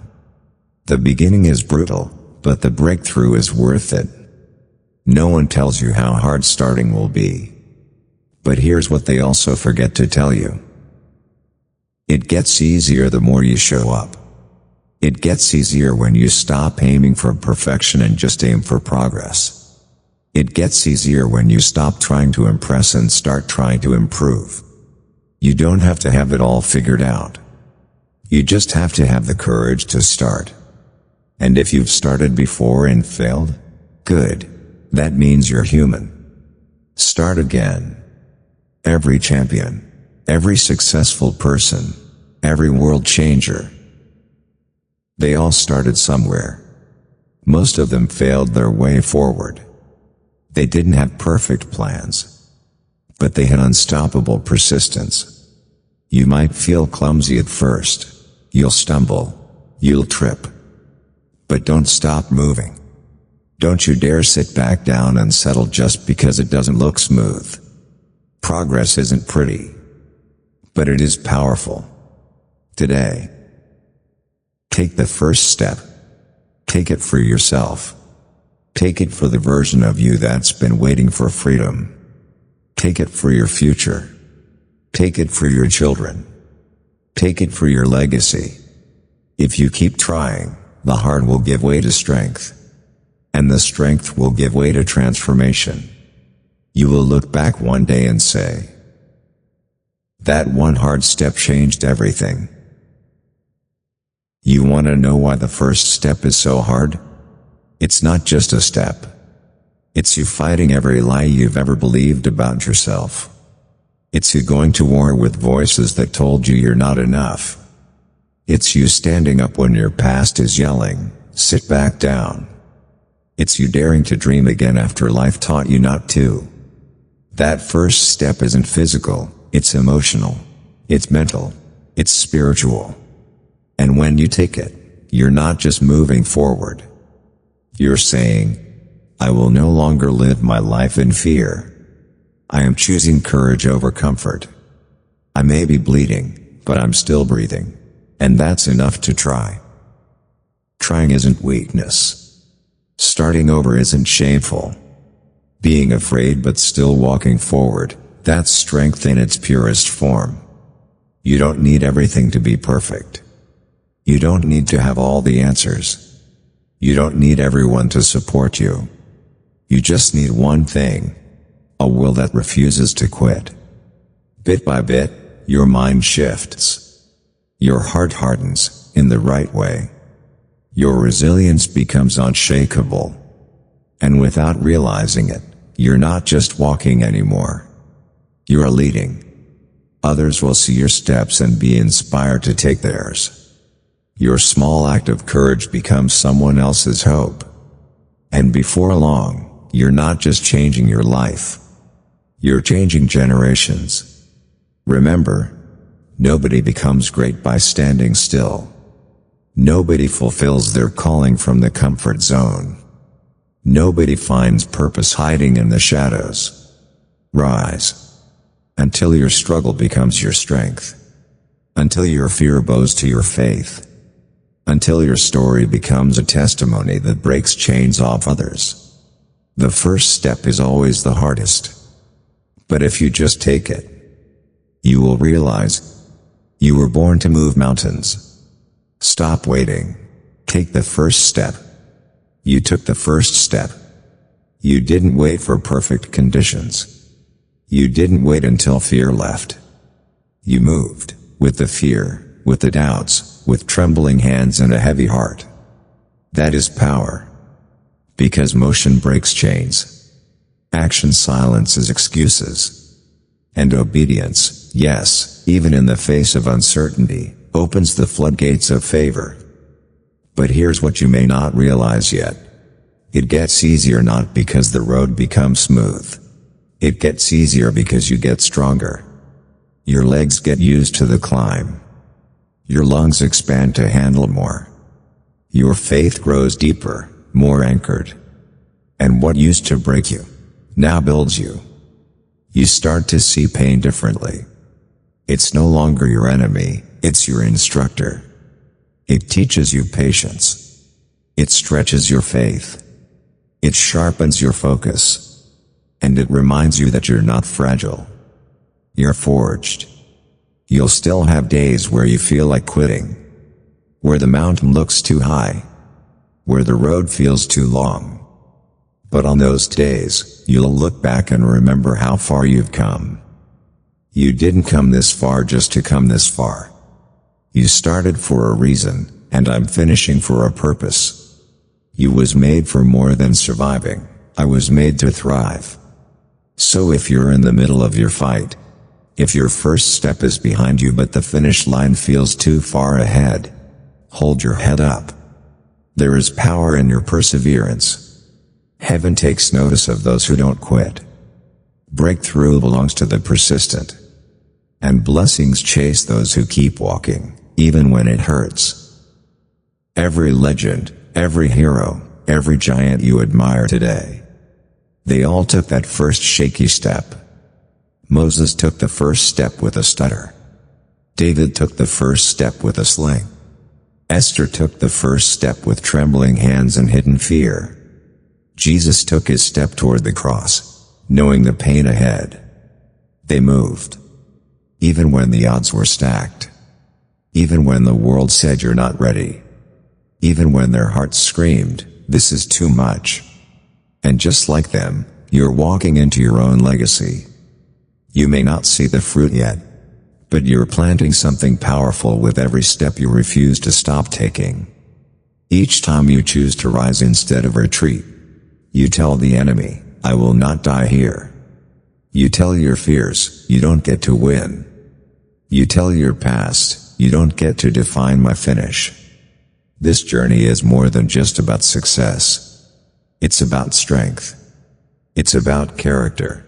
Speaker 1: The beginning is brutal, but the breakthrough is worth it. No one tells you how hard starting will be. But here's what they also forget to tell you. It gets easier the more you show up. It gets easier when you stop aiming for perfection and just aim for progress. It gets easier when you stop trying to impress and start trying to improve. You don't have to have it all figured out. You just have to have the courage to start. And if you've started before and failed, good. That means you're human. Start again. Every champion, every successful person, every world changer, they all started somewhere. Most of them failed their way forward. They didn't have perfect plans, but they had unstoppable persistence. You might feel clumsy at first. You'll stumble. You'll trip. But don't stop moving. Don't you dare sit back down and settle just because it doesn't look smooth. Progress isn't pretty, but it is powerful. Today, take the first step. Take it for yourself. Take it for the version of you that's been waiting for freedom. Take it for your future. Take it for your children. Take it for your legacy. If you keep trying, the heart will give way to strength. And the strength will give way to transformation. You will look back one day and say, that one hard step changed everything. You want to know why the first step is so hard? It's not just a step. It's you fighting every lie you've ever believed about yourself. It's you going to war with voices that told you you're not enough. It's you standing up when your past is yelling, sit back down. It's you daring to dream again after life taught you not to. That first step isn't physical, it's emotional. It's mental. It's spiritual. And when you take it, you're not just moving forward. You're saying, I will no longer live my life in fear. I am choosing courage over comfort. I may be bleeding, but I'm still breathing. And that's enough to try. Trying isn't weakness. Starting over isn't shameful. Being afraid but still walking forward, that's strength in its purest form. You don't need everything to be perfect. You don't need to have all the answers. You don't need everyone to support you. You just need one thing. A will that refuses to quit. Bit by bit, your mind shifts. Your heart hardens, in the right way. Your resilience becomes unshakable. And without realizing it, you're not just walking anymore. You're leading. Others will see your steps and be inspired to take theirs. Your small act of courage becomes someone else's hope. And before long, you're not just changing your life. You're changing generations. Remember, nobody becomes great by standing still. Nobody fulfills their calling from the comfort zone. Nobody finds purpose hiding in the shadows. Rise. Until your struggle becomes your strength. Until your fear bows to your faith. Until your story becomes a testimony that breaks chains off others. The first step is always the hardest. But if you just take it, you will realize you were born to move mountains. Stop waiting. Take the first step. You took the first step. You didn't wait for perfect conditions. You didn't wait until fear left. You moved, with the fear, with the doubts, with trembling hands and a heavy heart. That is power. Because motion breaks chains. Action silences excuses. And obedience, yes, even in the face of uncertainty, opens the floodgates of favor. But here's what you may not realize yet. It gets easier not because the road becomes smooth. It gets easier because you get stronger. Your legs get used to the climb. Your lungs expand to handle more. Your faith grows deeper, more anchored. And what used to break you now builds you. You start to see pain differently. It's no longer your enemy, it's your instructor. It teaches you patience. It stretches your faith. It sharpens your focus. And it reminds you that you're not fragile. You're forged. You'll still have days where you feel like quitting. Where the mountain looks too high. Where the road feels too long. But on those days, you'll look back and remember how far you've come. You didn't come this far just to come this far. You started for a reason, and I'm finishing for a purpose. You was made for more than surviving. I was made to thrive. So if you're in the middle of your fight, if your first step is behind you but the finish line feels too far ahead, hold your head up. There is power in your perseverance. Heaven takes notice of those who don't quit. Breakthrough belongs to the persistent. And blessings chase those who keep walking, even when it hurts. Every legend, every hero, every giant you admire today, they all took that first shaky step. Moses took the first step with a stutter. David took the first step with a sling. Esther took the first step with trembling hands and hidden fear. Jesus took his step toward the cross, knowing the pain ahead. They moved. Even when the odds were stacked. Even when the world said you're not ready. Even when their hearts screamed, this is too much. And just like them, you're walking into your own legacy. You may not see the fruit yet, but you're planting something powerful with every step you refuse to stop taking. Each time you choose to rise instead of retreat, you tell the enemy, I will not die here. You tell your fears, you don't get to win. You tell your past, you don't get to define my finish. This journey is more than just about success. It's about strength. It's about character.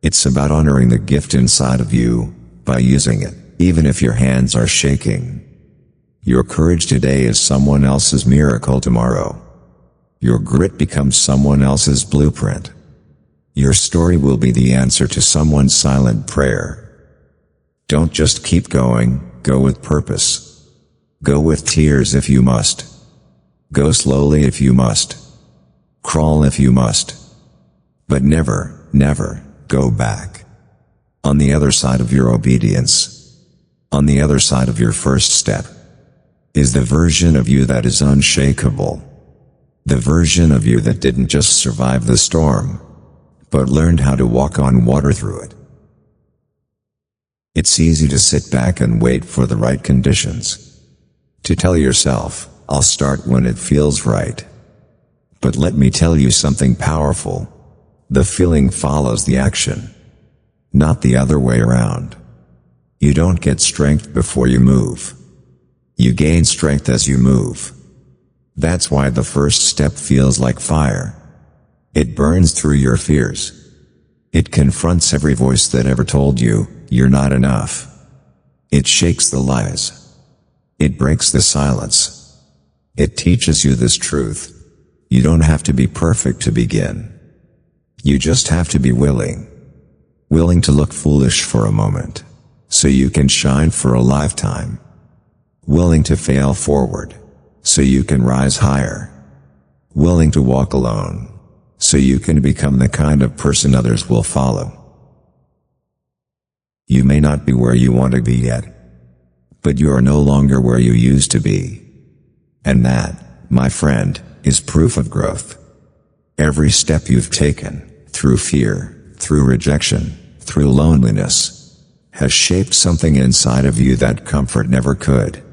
Speaker 1: It's about honoring the gift inside of you, by using it, even if your hands are shaking. Your courage today is someone else's miracle tomorrow. Your grit becomes someone else's blueprint. Your story will be the answer to someone's silent prayer. Don't just keep going, go with purpose. Go with tears if you must. Go slowly if you must. Crawl if you must. But never, never, go back. On the other side of your obedience, on the other side of your first step, is the version of you that is unshakable. The version of you that didn't just survive the storm, but learned how to walk on water through it. It's easy to sit back and wait for the right conditions. To tell yourself, I'll start when it feels right. But let me tell you something powerful. The feeling follows the action. Not the other way around. You don't get strength before you move. You gain strength as you move. That's why the first step feels like fire. It burns through your fears. It confronts every voice that ever told you, you're not enough. It shakes the lies. It breaks the silence. It teaches you this truth. You don't have to be perfect to begin. You just have to be willing. Willing to look foolish for a moment, so you can shine for a lifetime. Willing to fail forward, so you can rise higher. Willing to walk alone, so you can become the kind of person others will follow. You may not be where you want to be yet, but you are no longer where you used to be. And that, my friend, is proof of growth. Every step you've taken, through fear, through rejection, through loneliness, has shaped something inside of you that comfort never could.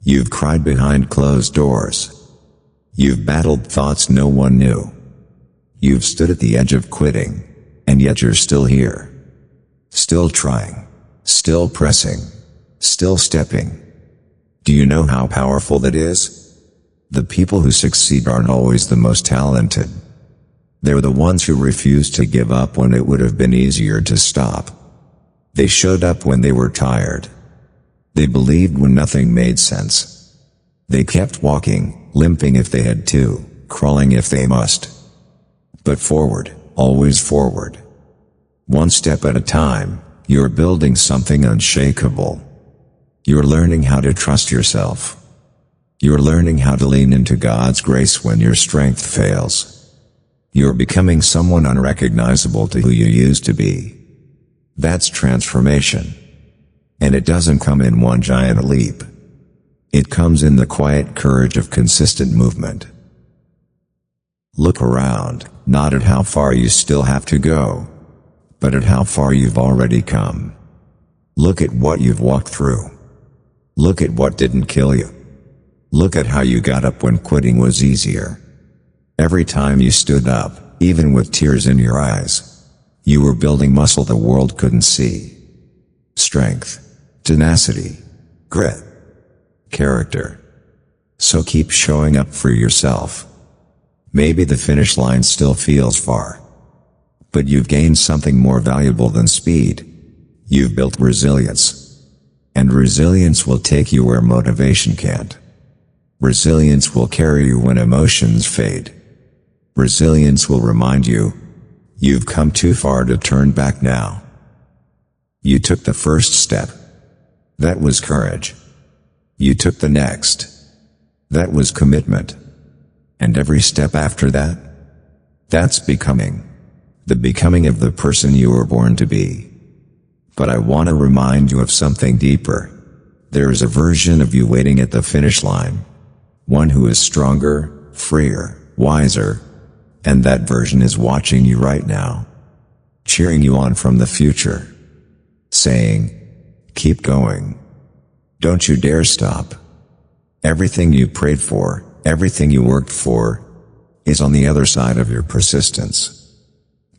Speaker 1: You've cried behind closed doors. You've battled thoughts no one knew. You've stood at the edge of quitting, and yet you're still here. Still trying. Still pressing. Still stepping. Do you know how powerful that is? The people who succeed aren't always the most talented. They're the ones who refuse to give up when it would have been easier to stop. They showed up when they were tired. They believed when nothing made sense. They kept walking, limping if they had to, crawling if they must. But forward, always forward. One step at a time, you're building something unshakable. You're learning how to trust yourself. You're learning how to lean into God's grace when your strength fails. You're becoming someone unrecognizable to who you used to be. That's transformation. And it doesn't come in one giant leap. It comes in the quiet courage of consistent movement. Look around, not at how far you still have to go, but at how far you've already come. Look at what you've walked through. Look at what didn't kill you. Look at how you got up when quitting was easier. Every time you stood up, even with tears in your eyes, you were building muscle the world couldn't see. Strength, tenacity, grit, character. So keep showing up for yourself. Maybe the finish line still feels far, but you've gained something more valuable than speed. You've built resilience. And resilience will take you where motivation can't. Resilience will carry you when emotions fade. Resilience will remind you, you've come too far to turn back now. You took the first step. That was courage. You took the next. That was commitment. And every step after that? That's becoming. The becoming of the person you were born to be. But I want to remind you of something deeper. There is a version of you waiting at the finish line. One who is stronger, freer, wiser. And that version is watching you right now. Cheering you on from the future. Saying, keep going. Don't you dare stop. Everything you prayed for, everything you worked for, is on the other side of your persistence.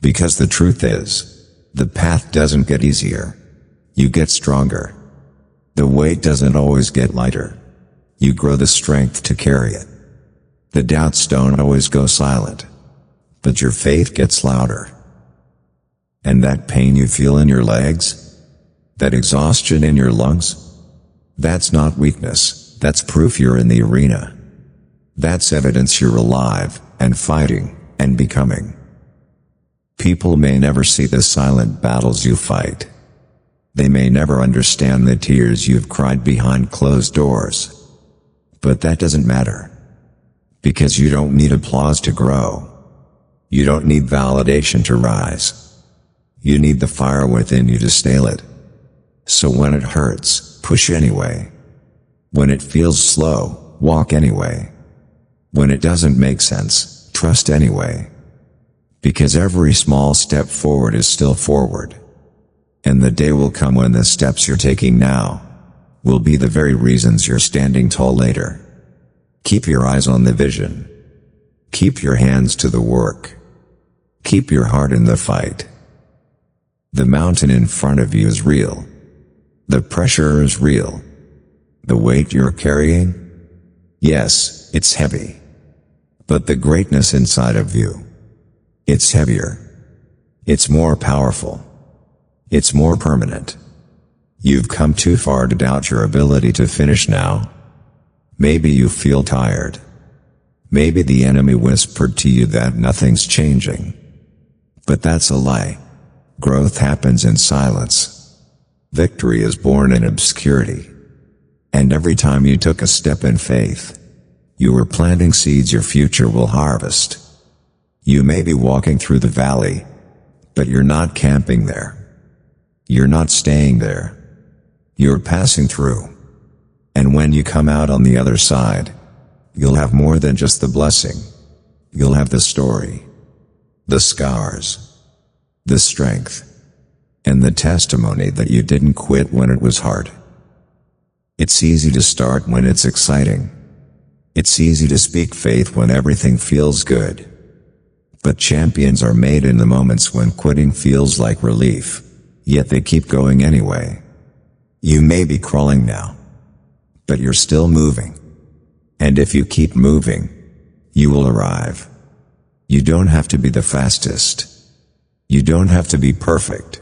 Speaker 1: Because the truth is, the path doesn't get easier. You get stronger. The weight doesn't always get lighter. You grow the strength to carry it. The doubts don't always go silent, but your faith gets louder. And that pain you feel in your legs, that exhaustion in your lungs, that's not weakness, that's proof you're in the arena. That's evidence you're alive, and fighting, and becoming. People may never see the silent battles you fight. They may never understand the tears you've cried behind closed doors. But that doesn't matter. Because you don't need applause to grow. You don't need validation to rise. You need the fire within you to stay lit. So when it hurts, push anyway. When it feels slow, walk anyway. When it doesn't make sense, trust anyway. Because every small step forward is still forward. And the day will come when the steps you're taking now will be the very reasons you're standing tall later. Keep your eyes on the vision. Keep your hands to the work. Keep your heart in the fight. The mountain in front of you is real. The pressure is real. The weight you're carrying? Yes, it's heavy. But the greatness inside of you, it's heavier. It's more powerful. It's more permanent. You've come too far to doubt your ability to finish now. Maybe you feel tired. Maybe the enemy whispered to you that nothing's changing. But that's a lie. Growth happens in silence. Victory is born in obscurity. And every time you took a step in faith, you were planting seeds your future will harvest. You may be walking through the valley, but you're not camping there. You're not staying there. You're passing through. And when you come out on the other side, you'll have more than just the blessing. You'll have the story, the scars, the strength, and the testimony that you didn't quit when it was hard. It's easy to start when it's exciting. It's easy to speak faith when everything feels good. But champions are made in the moments when quitting feels like relief, yet they keep going anyway. You may be crawling now, but you're still moving. And if you keep moving, you will arrive. You don't have to be the fastest. You don't have to be perfect.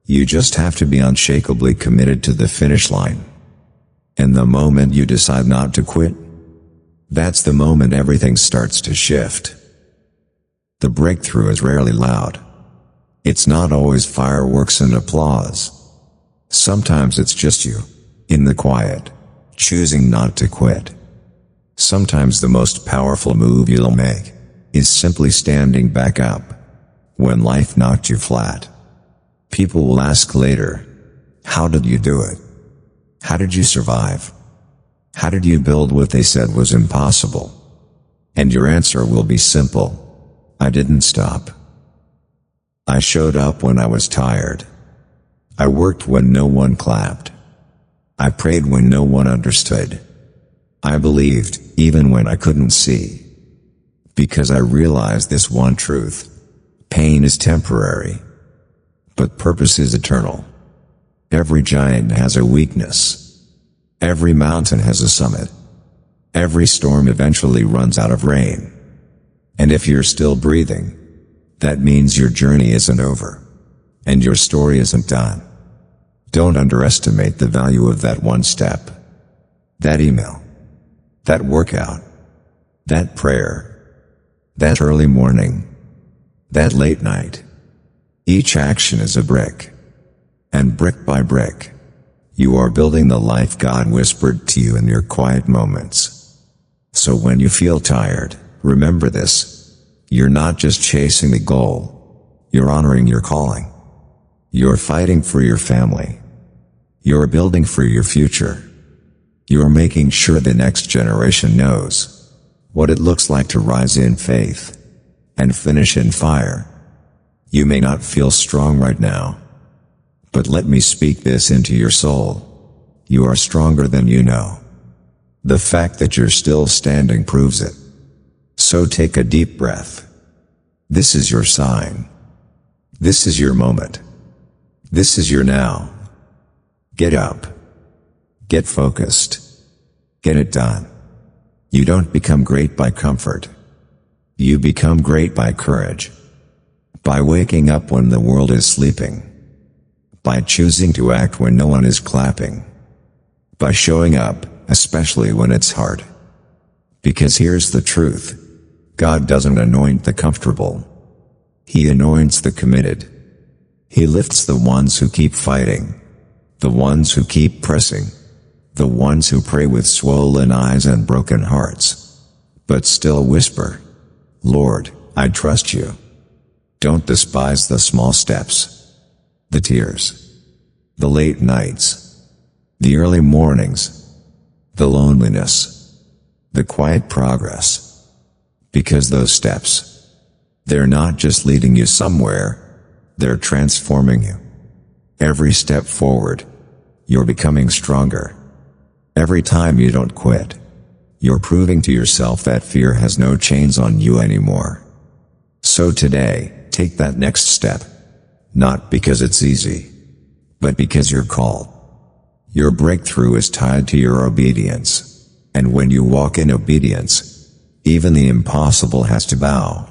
Speaker 1: You just have to be unshakably committed to the finish line. And the moment you decide not to quit, that's the moment everything starts to shift. The breakthrough is rarely loud. It's not always fireworks and applause. Sometimes it's just you, in the quiet, choosing not to quit. Sometimes the most powerful move you'll make is simply standing back up when life knocked you flat. People will ask later, how did you do it? How did you survive? How did you build what they said was impossible? And your answer will be simple. I didn't stop. I showed up when I was tired. I worked when no one clapped. I prayed when no one understood. I believed, even when I couldn't see. Because I realized this one truth. Pain is temporary, but purpose is eternal. Every giant has a weakness. Every mountain has a summit. Every storm eventually runs out of rain. And if you're still breathing, that means your journey isn't over. And your story isn't done. Don't underestimate the value of that one step. That email. That workout. That prayer. That early morning. That late night. Each action is a brick. And brick by brick, you are building the life God whispered to you in your quiet moments. So when you feel tired, remember this. You're not just chasing the goal. You're honoring your calling. You're fighting for your family. You're building for your future. You're making sure the next generation knows what it looks like to rise in faith and finish in fire. You may not feel strong right now, but let me speak this into your soul. You are stronger than you know. The fact that you're still standing proves it. So take a deep breath. This is your sign. This is your moment. This is your now. Get up. Get focused. Get it done. You don't become great by comfort. You become great by courage. By waking up when the world is sleeping. By choosing to act when no one is clapping. By showing up, especially when it's hard. Because here's the truth. God doesn't anoint the comfortable. He anoints the committed. He lifts the ones who keep fighting. The ones who keep pressing. The ones who pray with swollen eyes and broken hearts. But still whisper, Lord, I trust you. Don't despise the small steps. The tears. The late nights. The early mornings. The loneliness. The quiet progress. Because those steps, they're not just leading you somewhere, they're transforming you. Every step forward, you're becoming stronger. Every time you don't quit, you're proving to yourself that fear has no chains on you anymore. So today, take that next step. Not because it's easy, but because you're called. Your breakthrough is tied to your obedience. And when you walk in obedience, even the impossible has to bow.